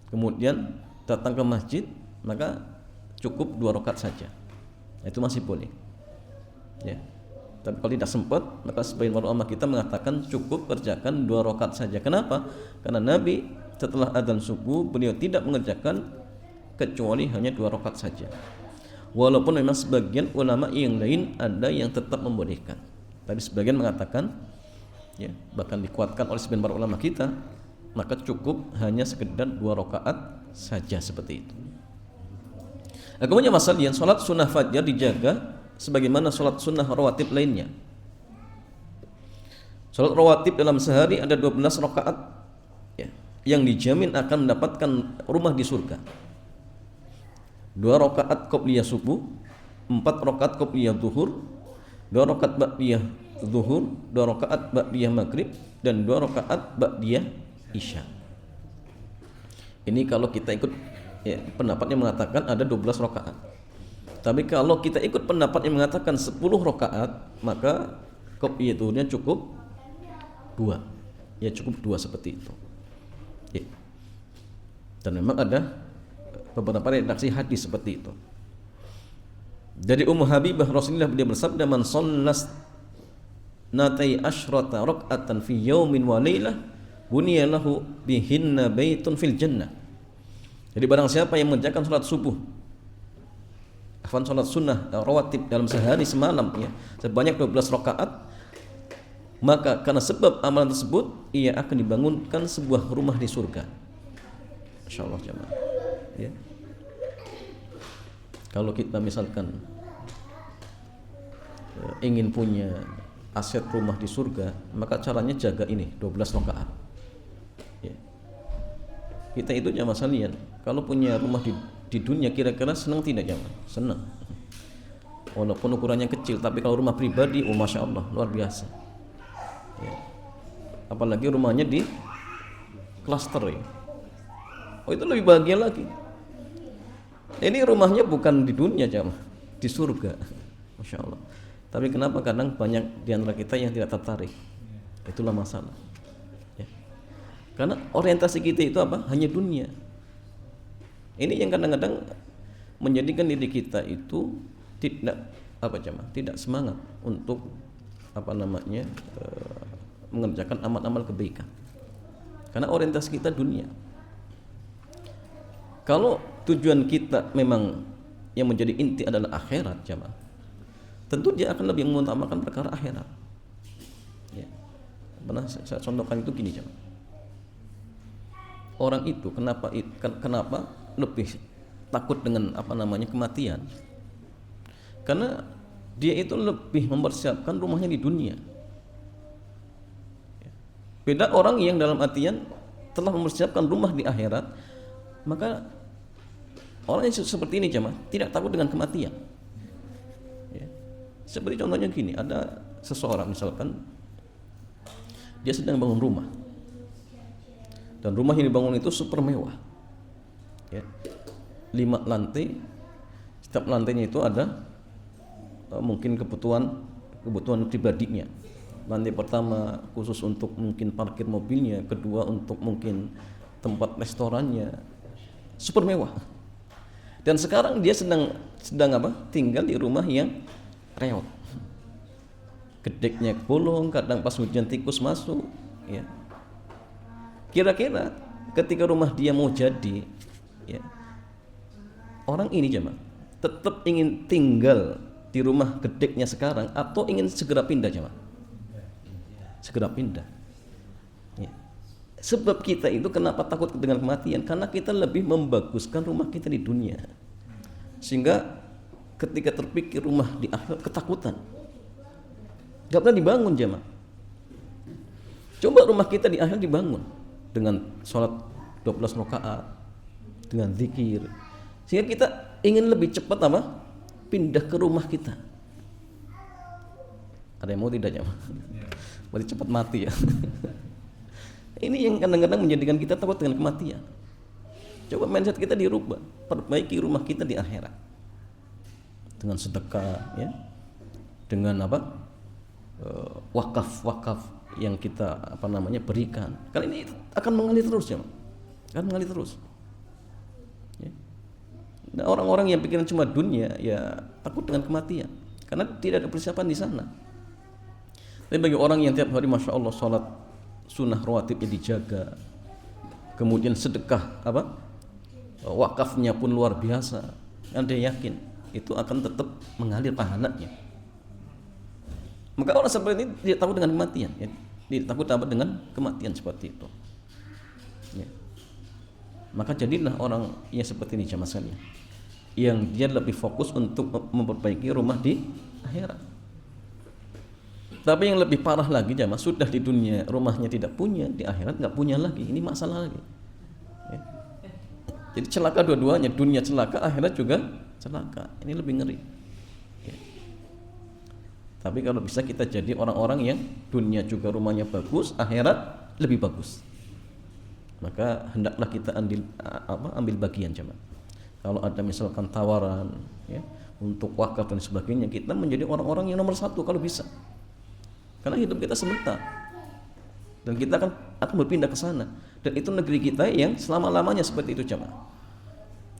kemudian datang ke masjid, maka cukup 2 rakaat saja. Itu masih boleh. Ya. Tapi kalau tidak sempat, maka sebagian ulama kita mengatakan cukup kerjakan 2 rakaat saja. Kenapa? Karena Nabi setelah adzan subuh beliau tidak mengerjakan kecuali hanya 2 rakaat saja. Walaupun memang sebagian ulama yang lain ada yang tetap membolehkan. Tapi sebagian mengatakan, ya, bahkan dikuatkan oleh sebagian para ulama kita, maka cukup hanya sekedar 2 rakaat saja seperti itu. Kemudian masalahnya salat sunnah fajar dijaga sebagaimana salat sunnah rawatib lainnya. Salat rawatib dalam sehari ada 12 rakaat, ya, yang dijamin akan mendapatkan rumah di surga. 2 rakaat qobliyah subuh, 4 rakaat qobliyah zuhur, 2 rakaat ba'diyah zuhur, 2 rakaat ba'diyah maghrib, dan 2 rakaat ba'diyah isya. Ini kalau kita ikut, ya, pendapat yang mengatakan ada 12 rakaat. Tapi kalau kita ikut pendapat yang mengatakan 10 rakaat, maka qobliyah zuhurnya cukup 2. Ya, cukup 2 seperti itu. Ya. Dan memang ada beberapa redaksi hadis seperti itu. Dari Ummu Habibah Rasulullah beliau bersabda, man shallas natai asyrata rak'atan fi yaumin wa lailah buniya lahu bihinna baitun fil jannah. Jadi barang siapa yang mengerjakan salat subuh, salat sunnah rawatib dalam sehari semalam, ya, sebanyak 12 rakaat, maka karena sebab amalan tersebut ia akan dibangunkan sebuah rumah di surga. Insyaallah jemaah. Ya. Kalau kita misalkan ingin punya aset rumah di surga, maka caranya jaga ini 12 rakaat. Ya. Kita itu jamaah sekalian, kalau punya rumah di dunia kira-kira senang tidak jamaah? Senang. Walaupun ukurannya kecil, tapi kalau rumah pribadi, oh masya Allah, luar biasa. Ya. Apalagi rumahnya di klaster, ya. Oh, itu lebih bahagia lagi. Ini rumahnya bukan di dunia jamaah, di surga. Masya Allah. Tapi kenapa kadang banyak di antara kita yang tidak tertarik? Itulah masalah. Ya. Karena orientasi kita itu apa? Hanya dunia. Ini yang kadang-kadang menjadikan diri kita itu tidak semangat untuk apa namanya mengerjakan amal-amal kebaikan. Karena orientasi kita dunia. Kalau tujuan kita memang yang menjadi inti adalah akhirat, jamaah, tentu dia akan lebih mengutamakan perkara akhirat. Ya. Pernah saya contohkan itu gini, jamaah. Orang itu kenapa lebih takut dengan apa namanya kematian? Karena dia itu lebih mempersiapkan rumahnya di dunia. Beda orang yang dalam artian telah mempersiapkan rumah di akhirat, maka orang yang seperti ini jemaah tidak takut dengan kematian. Ya. Seperti contohnya gini, ada seseorang misalkan dia sedang bangun rumah, dan rumah yang dibangun itu super mewah. Ya. 5 lantai, setiap lantainya itu ada mungkin kebutuhan pribadinya. Lantai pertama khusus untuk mungkin parkir mobilnya, kedua untuk mungkin tempat restorannya, super mewah. Dan sekarang dia sedang apa? Tinggal di rumah yang reot. Gedeknya bolong, kadang pas hujan tikus masuk, ya. Kira-kira ketika rumah dia mau jadi, ya, orang ini jemaah tetap ingin tinggal di rumah gedeknya sekarang atau ingin segera pindah, jemaah? Segera pindah. Ya. Sebab kita itu kenapa takut dengan kematian? Karena kita lebih membaguskan rumah kita di dunia, sehingga ketika terpikir rumah di akhirat ketakutan, gak pernah dibangun, jemaah. Coba rumah kita di akhirat dibangun dengan sholat 12 rakaat, dengan zikir, sehingga kita ingin lebih cepat apa? Pindah ke rumah kita. Ada yang mau tidak, jemaah? Berarti cepat mati ya. Ini yang kadang-kadang menjadikan kita takut dengan kematian. Coba mindset kita dirubah, perbaiki rumah kita di akhirat dengan sedekah, ya, dengan apa, wakaf yang kita apa namanya berikan. Kali ini akan mengalir terus, ya, akan mengalir terus. Ya. Nah, orang-orang yang pikiran cuma dunia, ya takut dengan kematian karena tidak ada persiapan di sana. Tapi bagi orang yang tiap hari masya Allah sholat sunnah rawatibnya dijaga, kemudian sedekah apa wakafnya pun luar biasa, Anda yakin itu akan tetap mengalir pahalanya. Maka orang seperti ini dia takut dengan kematian, ya. Dia takut apa dengan kematian seperti itu, ya. Maka jadilah orang yang seperti ini jamaah sekalian, yang dia lebih fokus untuk memperbaiki rumah di akhirat. Tapi yang lebih parah lagi jamaah, sudah di dunia rumahnya tidak punya, di akhirat nggak punya lagi. Ini masalah lagi, ya. Jadi celaka dua-duanya, dunia celaka, akhirat juga celaka. Ini lebih ngeri, ya. Tapi kalau bisa kita jadi orang-orang yang dunia juga rumahnya bagus, akhirat lebih bagus, maka hendaklah kita ambil bagian jamaah. Kalau ada misalkan tawaran, ya, untuk wakaf dan sebagainya, kita menjadi orang-orang yang nomor 1 kalau bisa. Karena hidup kita sebentar dan kita akan berpindah ke sana, dan itu negeri kita yang selama-lamanya seperti itu, jamaah.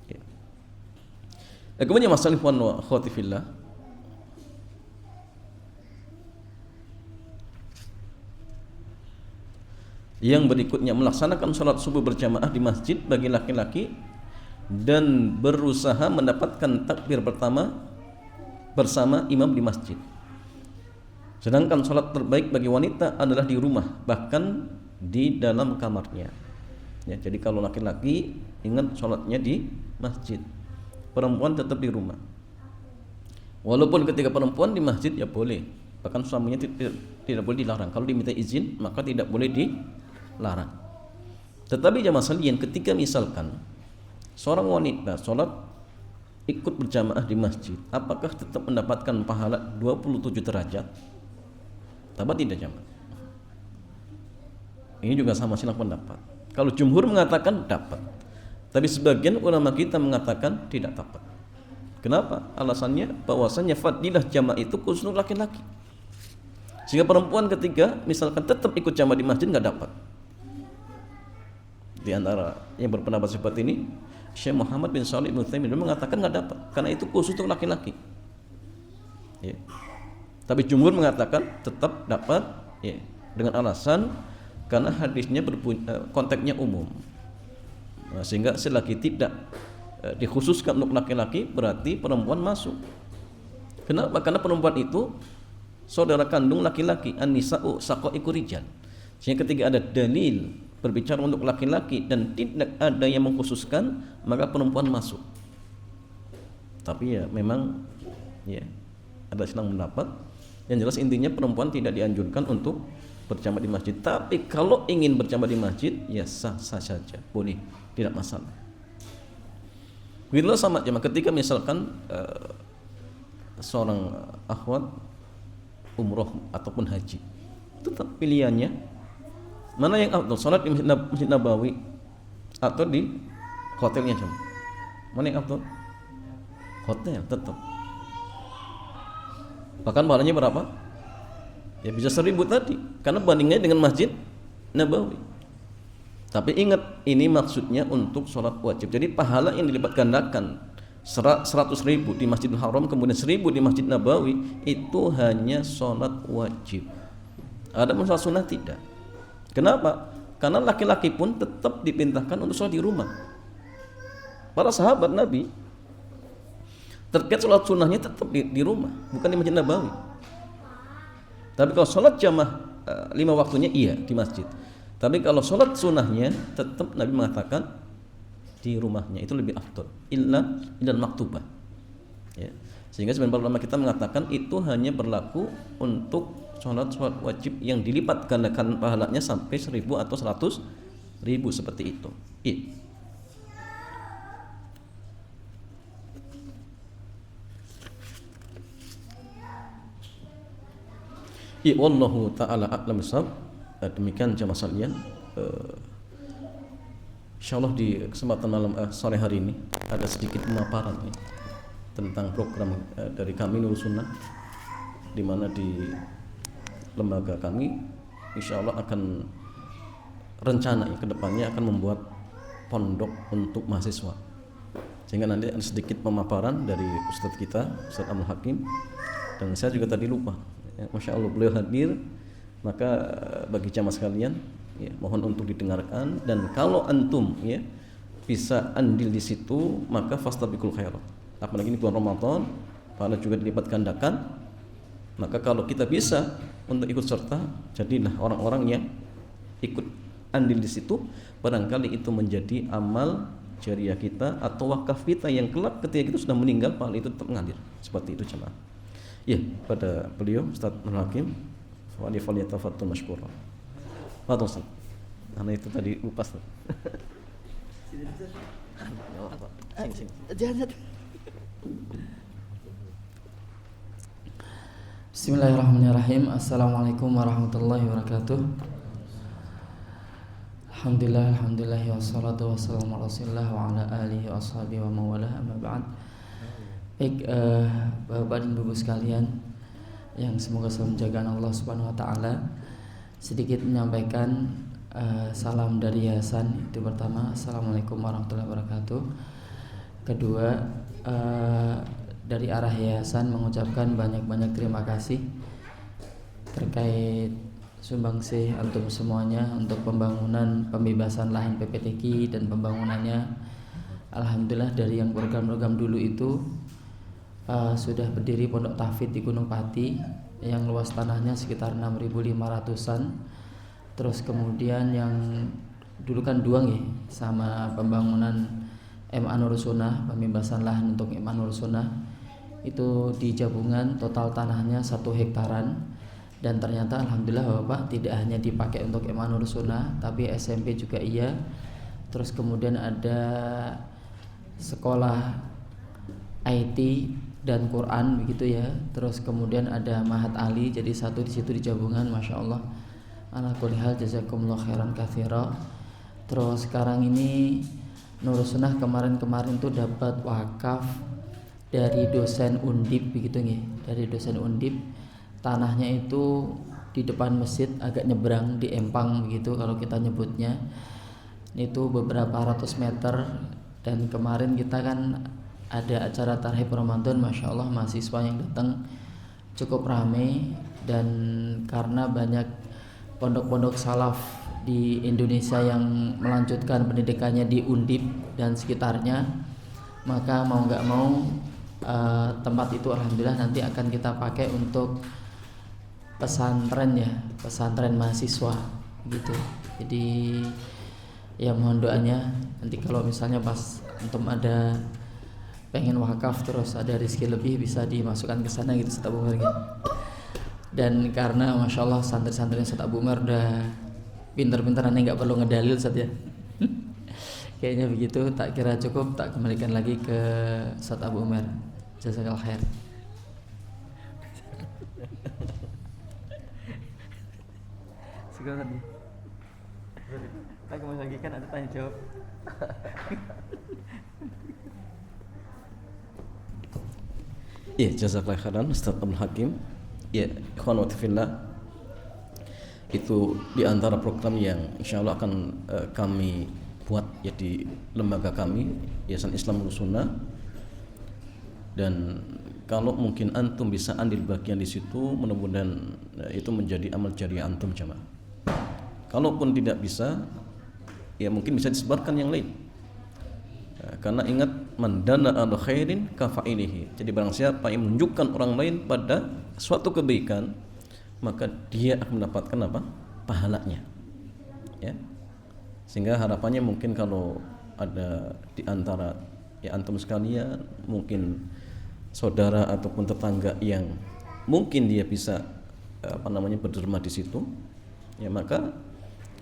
Ya. Dan kemudian masalah ikhwan wa akhwati fillah, yang berikutnya melaksanakan sholat subuh berjamaah di masjid bagi laki-laki dan berusaha mendapatkan takbir pertama bersama imam di masjid. Sedangkan sholat terbaik bagi wanita adalah di rumah, bahkan di dalam kamarnya. Ya, jadi kalau laki-laki ingat sholatnya di masjid, perempuan tetap di rumah. Walaupun ketika perempuan di masjid ya boleh, bahkan suaminya tidak boleh dilarang. Kalau diminta izin maka tidak boleh dilarang. Tetapi jamaah sekalian, ketika misalkan seorang wanita sholat ikut berjamaah di masjid, apakah tetap mendapatkan pahala 27 derajat? Tapi tidak, jamaah. Ini juga sama silang pendapat. Kalau jumhur mengatakan dapat, tapi sebagian ulama kita mengatakan tidak dapat. Kenapa? Alasannya bahwasannya fadilah jamaah itu khusus laki-laki, sehingga perempuan ketika misalkan tetap ikut jamaah di masjid nggak dapat. Di antara yang berpendapat seperti ini, Syekh Muhammad bin Shalih bin Utsaimin mengatakan nggak dapat, karena itu khusus untuk laki-laki, ya. Tapi jumhur mengatakan tetap dapat, ya, dengan alasan karena hadisnya konteksnya umum. Nah, sehingga selagi tidak dikhususkan untuk laki-laki berarti perempuan masuk. Kenapa? Karena perempuan itu saudara kandung laki-laki, an-nisa'u shaqaiqu rijal. Sehingga ketika ada dalil berbicara untuk laki-laki dan tidak ada yang mengkhususkan, maka perempuan masuk. Tapi ya memang ya ada silang pendapat. Yang jelas intinya perempuan tidak dianjurkan untuk berjamaah di masjid. Tapi kalau ingin berjamaah di masjid, ya sah-sah saja, boleh, tidak masalah. Bila sama jamaah ketika misalkan seorang akhwat umroh ataupun haji, tetap pilihannya mana yang afdal, salat di Masjid Nabawi atau di hotelnya jemaah? Mana yang afdal? Hotel tetap. Bahkan pahalanya berapa? Ya bisa 1000 tadi, karena bandingnya dengan Masjid Nabawi. Tapi ingat, ini maksudnya untuk sholat wajib. Jadi pahala yang dilipat gandakan 100.000 di Masjidil Haram, kemudian 1000 di Masjid Nabawi, itu hanya sholat wajib. Ada sholat sunnah tidak. Kenapa? Karena laki-laki pun tetap dipintahkan untuk sholat di rumah. Para sahabat Nabi terkait sholat sunnahnya tetap di rumah, bukan di Masjid Nabawi. Tapi kalau sholat jamaah 5 waktunya iya di masjid. Tapi kalau sholat sunnahnya tetap Nabi mengatakan di rumahnya, itu lebih afdal. Illal maktubah. Ya. Sehingga sebenarnya ulama kita mengatakan itu hanya berlaku untuk sholat wajib yang dilipat gandakan pahalanya sampai 1000 atau 100.000 seperti itu. Iya. Ya, wallahu taala a'lam bishawab. Demikian jamaah sekalian, insyaallah di kesempatan malam sore hari ini ada sedikit pemaparan tentang program dari kami Nurul Sunnah, di mana di lembaga kami insyaallah akan rencana ke depannya akan membuat pondok untuk mahasiswa. Sehingga nanti ada sedikit pemaparan dari Ustadz kita, Ustadz Abdul Hakim, dan saya juga tadi lupa. Masya Allah beliau hadir, maka bagi jamaah sekalian ya, mohon untuk didengarkan, dan kalau antum ya bisa andil di situ maka fastabiqul khairat. Apalagi ini bulan Ramadan, pahala juga dilipat gandakan. Maka kalau kita bisa untuk ikut serta, jadilah orang-orang yang ikut andil di situ, barangkali itu menjadi amal jariah kita atau wakaf kita yang kelak ketika kita sudah meninggal pahala itu tetap mengalir. Seperti itu jemaah. Ya, pada beliau Ustaz Abdul Hakim, faliyatafaddal mashkura. Fadhil Ustaz. Karena itu tadi lupa Ustaz. Jangan. Bismillahirrahmanirrahim. Assalamualaikum warahmatullahi wabarakatuh. Alhamdulillah wassalatu wassalamu ala Rasulillah wa ala alihi wa ashabihi wa mawalah, amma ba'd. Baik, Bapak dan Ibu sekalian yang semoga selalu menjaga Allah Subhanahu wa taala, sedikit menyampaikan salam dari yayasan. Itu pertama, Assalamualaikum warahmatullahi wabarakatuh. Kedua, dari arah yayasan mengucapkan banyak-banyak terima kasih terkait sumbangsih antum semuanya untuk pembangunan pembebasan lahan PPTQ dan pembangunannya. Alhamdulillah dari yang program-program dulu itu sudah berdiri pondok tahfidz di Gunung Pati yang luas tanahnya sekitar 6.500-an. Terus kemudian yang dulu kan Duang ya, sama pembangunan MA Nurul Sunnah, pembebasan lahan untuk MA Nurul Sunnah itu di Jabungan, total tanahnya 1 hektaran. Dan ternyata alhamdulillah Bapak tidak hanya dipakai untuk MA Nurul Sunnah, tapi SMP juga iya. Terus kemudian ada sekolah IT dan Quran begitu ya. Terus kemudian ada Mahat Ali, jadi satu di situ di Jabungan, masya Allah. Ala kulli hal jazakumullah khairan katsira. Terus sekarang ini Nurul Sunnah kemarin tuh dapat wakaf dari dosen Undip begitu nih, dari dosen Undip. Tanahnya itu di depan masjid, agak nyebrang di Empang begitu kalau kita nyebutnya. Itu beberapa ratus meter. Dan kemarin kita kan ada acara Tarhib Ramadan, masya Allah mahasiswa yang datang cukup ramai, dan karena banyak pondok-pondok salaf di Indonesia yang melanjutkan pendidikannya di Undip dan sekitarnya, maka mau nggak mau tempat itu alhamdulillah nanti akan kita pakai untuk pesantren ya, pesantren mahasiswa gitu. Jadi ya mohon doanya nanti kalau misalnya pas untuk ada pengen wakaf terus ada rezeki lebih bisa dimasukkan ke sana gitu Ustaz Abu Umar gitu. Dan karena masya Allah santri-santri Ustaz Abu Umar udah pinter-pinterannya nggak perlu ngedalil Ustaz ya. Kayaknya begitu, tak kira cukup, tak kembalikan lagi ke Ustaz Abu Umar. Jazakallah khair. Sekarang tadi lagi mau lagi kan ada tanya jawab. Ya, jazakallahu khairan Ustaz Abdul Hakim. Ya, ikhwan wa fillah, itu di antara program yang insyaallah akan kami buat ya di lembaga kami Yayasan Islam Sunnah. Dan kalau mungkin antum bisa ambil bagian di situ, mudah-mudahan itu menjadi amal jariah antum jamaah. Kalaupun tidak bisa, ya mungkin bisa disebarkan yang lain. Karena ingat, mandana ala khairin kafa'ilihi. Jadi barang siapa yang menunjukkan orang lain pada suatu kebaikan, maka dia akan mendapatkan apa? Pahalanya. Ya. Sehingga harapannya mungkin kalau ada di antara ya antum sekalian, mungkin saudara ataupun tetangga yang mungkin dia bisa berderma di situ, ya maka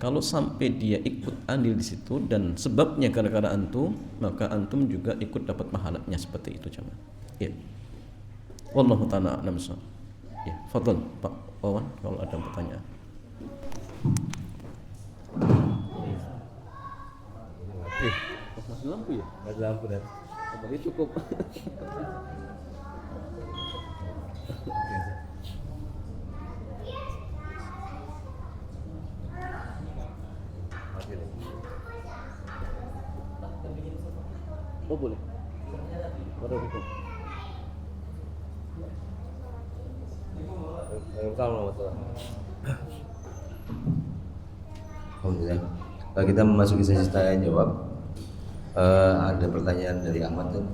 kalau sampai dia ikut andil di situ dan sebabnya gara-gara antum, maka antum juga ikut dapat pahalanya seperti itu jemaah. Ya. Wallahu ta'ala a'lam bissawab. Ya, fadhil Pak Wawan kalau ada pertanyaan. Masih lampu ya? Masih lampu dan. Tadi cukup. Oh boleh. Waalaikumsalam. Alhamdulillah. Kalau kita memasuki sesi tanya jawab, ada pertanyaan dari Ahmad tuh.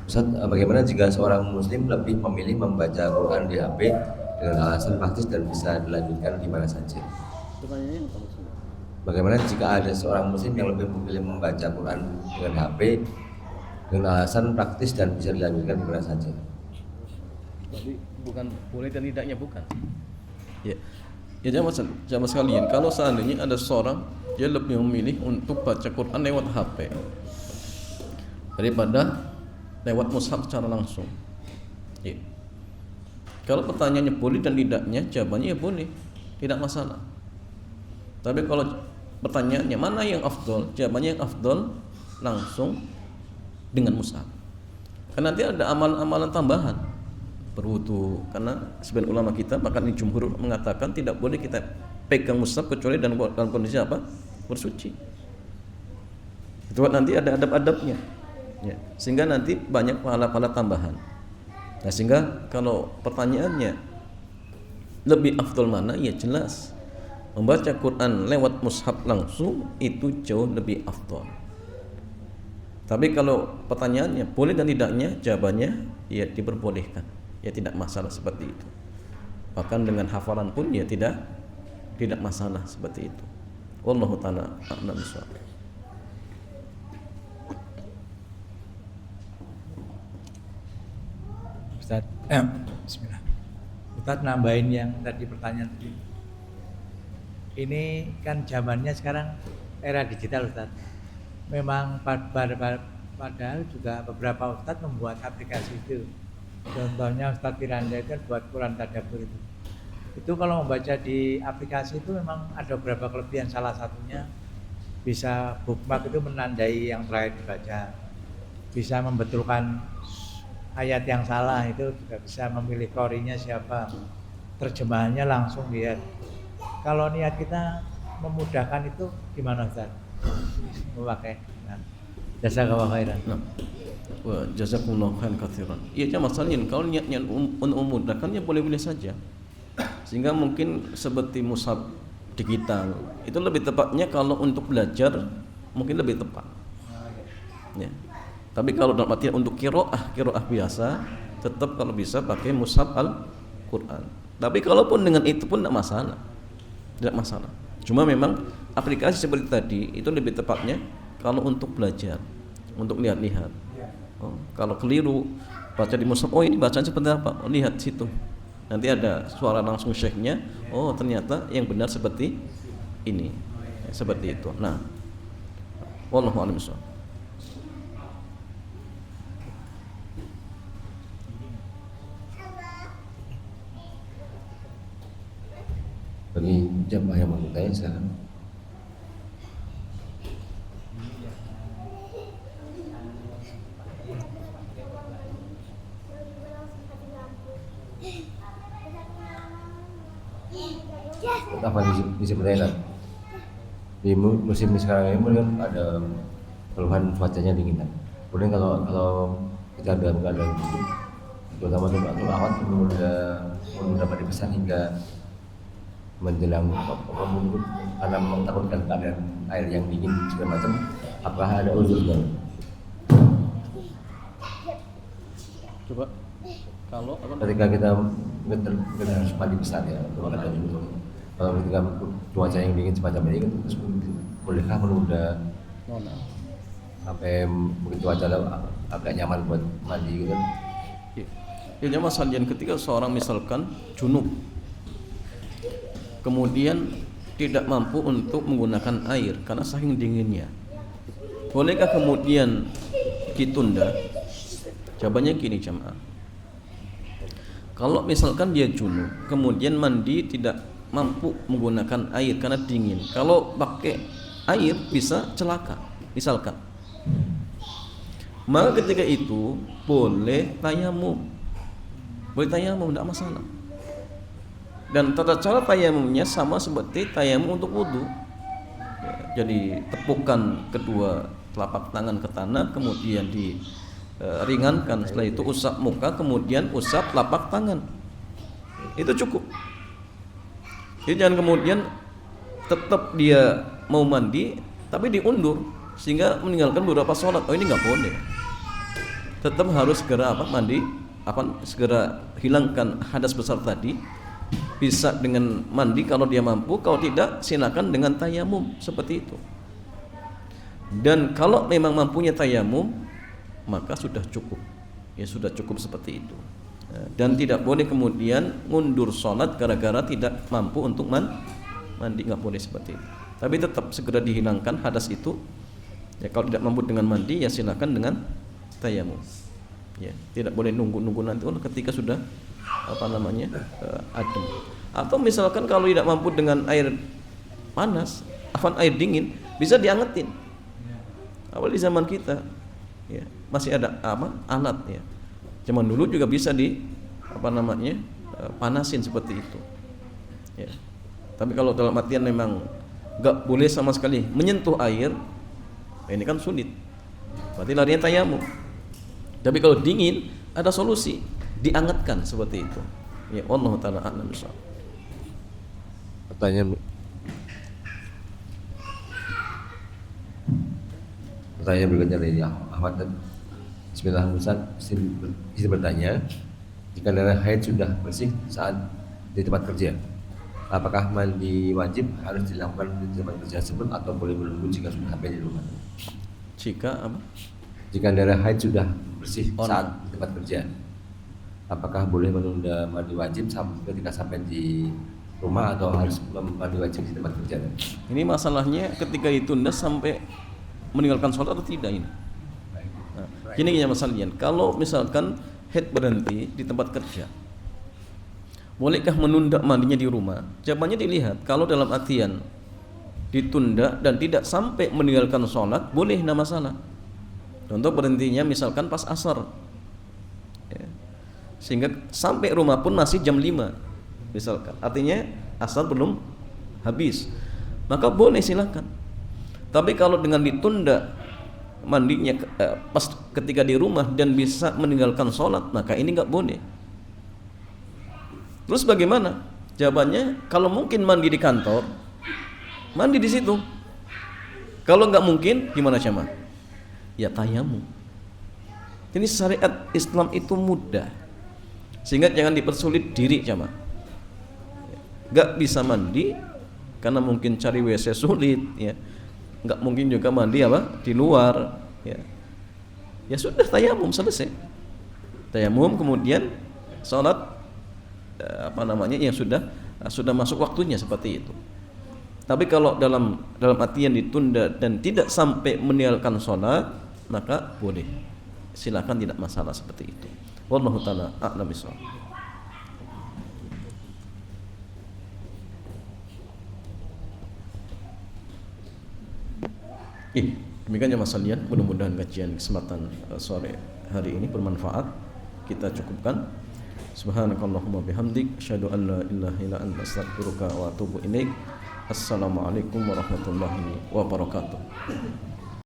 Ustaz, bagaimana jika seorang muslim lebih memilih membaca Quran di HP dengan alasan praktis dan bisa dilanjutkan di mana saja? Pertanyaannya apa maksudnya? Bagaimana jika ada seorang muslim yang lebih memilih membaca Quran dengan HP dengan alasan praktis dan bisa dilanjutkan di mana saja? Jadi bukan boleh dan tidaknya, bukan. Ya. Ya jamaah sekalian, kalau seandainya ada seorang dia lebih memilih untuk baca Quran lewat HP daripada lewat mushaf secara langsung. Ya. Kalau pertanyaannya boleh dan tidaknya, jawabannya ya boleh, tidak masalah. Tapi kalau pertanyaannya mana yang afdol, jawabannya yang afdol langsung dengan mushaf. Karena nanti ada amalan-amalan tambahan, berwudu. Karena sebagian ulama kita, bahkan ini jumhur mengatakan tidak boleh kita pegang mushaf kecuali dalam kondisi apa? Bersuci. Itu nanti ada adab-adabnya. Ya, sehingga nanti banyak pahala-pahala tambahan. Nah, sehingga kalau pertanyaannya lebih afdol mana, ya jelas membaca Quran lewat mushaf langsung itu jauh lebih afdol. Tapi kalau pertanyaannya boleh dan tidaknya, jawabannya ya diperbolehkan, ya tidak masalah seperti itu. Bahkan dengan hafalan pun ya tidak masalah seperti itu. Wallahu ta'ala a'lam bishawab. Ustaz, bismillah. Ustaz nambahin yang tadi pertanyaan tadi. Ini kan zamannya sekarang era digital, Ustaz. Memang padahal juga beberapa Ustaz membuat aplikasi itu. Contohnya Ustaz Firanda itu buat Quran Tadabbur itu. Itu kalau membaca di aplikasi itu memang ada beberapa kelebihan. Salah satunya bisa bookmark itu menandai yang terakhir dibaca. Bisa membetulkan ayat yang salah, itu juga bisa memilih qorinya siapa, terjemahannya langsung lihat. Kalau niat kita memudahkan itu gimana Ustaz? Memakai. Jazakallahu khairan. Wa jazakumullahu khairan katsiran. Iya, masalahnya kalau niatnya memudahkan ya boleh-boleh saja. Sehingga mungkin seperti mushaf digital itu lebih tepatnya kalau untuk belajar mungkin lebih tepat. Ya. Tapi kalau dalam artian untuk qiraah biasa, tetap kalau bisa pakai mushaf Al-Qur'an. Tapi kalaupun dengan itu pun tidak masalah. Tidak masalah. Cuma memang aplikasi seperti tadi itu lebih tepatnya kalau untuk belajar, untuk lihat-lihat. Oh, kalau keliru baca di mushaf, oh ini bacaan seperti apa? Oh, lihat situ. Nanti ada suara langsung syekhnya, oh ternyata yang benar seperti ini. Seperti itu. Nah, wallahu a'lam bishawab. Bagi jamaah yang mau bertanya silakan. Apa bisa bertanya? Di musim sekarang ini kan ada keluhan cuacanya dingin kan. Kemudian kalau kita dalam keadaan itu, terutama untuk awat menunda pada pesan hingga menjelang karena mentakutkan keadaan air yang dingin segala macam, apakah ada uzurnya? Coba kalau ketika kita harus mandi besar ya untuk keadaan itu, kalau ketika cuaca yang dingin semacam ini kan, terus bolehkah menunda sampai mungkin cuaca agak nyaman buat mandi gitu kan? Ya, masalahnya ketika seorang misalkan junub kemudian tidak mampu untuk menggunakan air karena saking dinginnya, bolehkah kemudian ditunda? Jawabannya gini jamaah, kalau misalkan dia junub kemudian mandi tidak mampu menggunakan air karena dingin, kalau pakai air bisa celaka misalkan, maka ketika itu boleh tayamum, tidak masalah. Dan tata cara tayamumnya sama seperti tayamum untuk wudu. Ya, jadi tepukkan kedua telapak tangan ke tanah, kemudian diringankan. Setelah itu usap muka, kemudian usap telapak tangan. Itu cukup. Jadi jangan kemudian tetap dia mau mandi, tapi diundur sehingga meninggalkan beberapa sholat. Oh ini nggak boleh. Tetap harus segera mandi, segera hilangkan hadas besar tadi. Bisa dengan mandi kalau dia mampu, kalau tidak silakan dengan tayamum seperti itu. Dan kalau memang mampunya tayamum, maka sudah cukup. Ya sudah cukup seperti itu. Dan tidak boleh kemudian mundur sholat gara-gara tidak mampu untuk mandi, nggak boleh seperti itu. Tapi tetap segera dihilangkan hadas itu. Ya kalau tidak mampu dengan mandi, ya silakan dengan tayamum. Ya tidak boleh nunggu nanti ketika sudah adem. Atau misalkan kalau tidak mampu dengan air panas, air dingin, bisa diangetin. Awal di zaman kita ya, masih ada alat ya. Zaman dulu juga bisa panasin seperti itu. Ya. Tapi kalau dalam artian memang enggak boleh sama sekali menyentuh air, ini kan sulit. Berarti larinya tayamum. Tapi kalau dingin ada solusi, diangetkan seperti itu. Ya Allah taala a'lam bishawab. Pertanyaan berikutnya dari Ahmad. Bismillah, Ustaz, istri bertanya, jika darah haid sudah bersih saat di tempat kerja, apakah mandi wajib harus dilakukan di tempat kerja tersebut atau boleh menunggu jika sudah sampai di rumah? Jika darah haid sudah bersih saat di tempat kerja, apakah boleh menunda mandi wajib ketika sampai di rumah atau harus mandi wajib di tempat kerja? Ini masalahnya ketika ditunda sampai meninggalkan sholat atau tidak ini? Nah, gini masalahnya, kalau misalkan haid berhenti di tempat kerja, bolehkah menunda mandinya di rumah? Jawabannya dilihat. Kalau dalam artian ditunda dan tidak sampai meninggalkan sholat, boleh, tidak masalah. Contoh berhentinya misalkan pas asar, ya. Sehingga sampai rumah pun masih jam 5 misalkan, artinya asar belum habis, maka boleh silakan. Tapi kalau dengan ditunda mandinya pas ketika di rumah dan bisa meninggalkan sholat, maka ini nggak boleh. Terus bagaimana? Jawabannya, kalau mungkin mandi di kantor, mandi di situ. Kalau nggak mungkin, gimana Syama? Ya tayamum. Ini syariat Islam itu mudah, sehingga jangan dipersulit diri Syama. Nggak bisa mandi karena mungkin cari WC sulit, ya. Nggak mungkin juga mandi apa di luar, ya. Ya sudah tayamum, selesai. Tayamum kemudian sholat yang sudah masuk waktunya, seperti itu. Tapi kalau dalam artian ditunda dan tidak sampai meninggalkan sholat, maka boleh, silakan, tidak masalah seperti itu. Wallahu taala a'lam bishawab. Demikian ya Mas Alian, mudah-mudahan kajian kesempatan sore hari ini bermanfaat. Kita cukupkan. Subhanakallahumma bihamdik, asyhadu an la ilaha illa anta, astaghfiruka wa atubu ilaik. Assalamualaikum warahmatullahi wabarakatuh.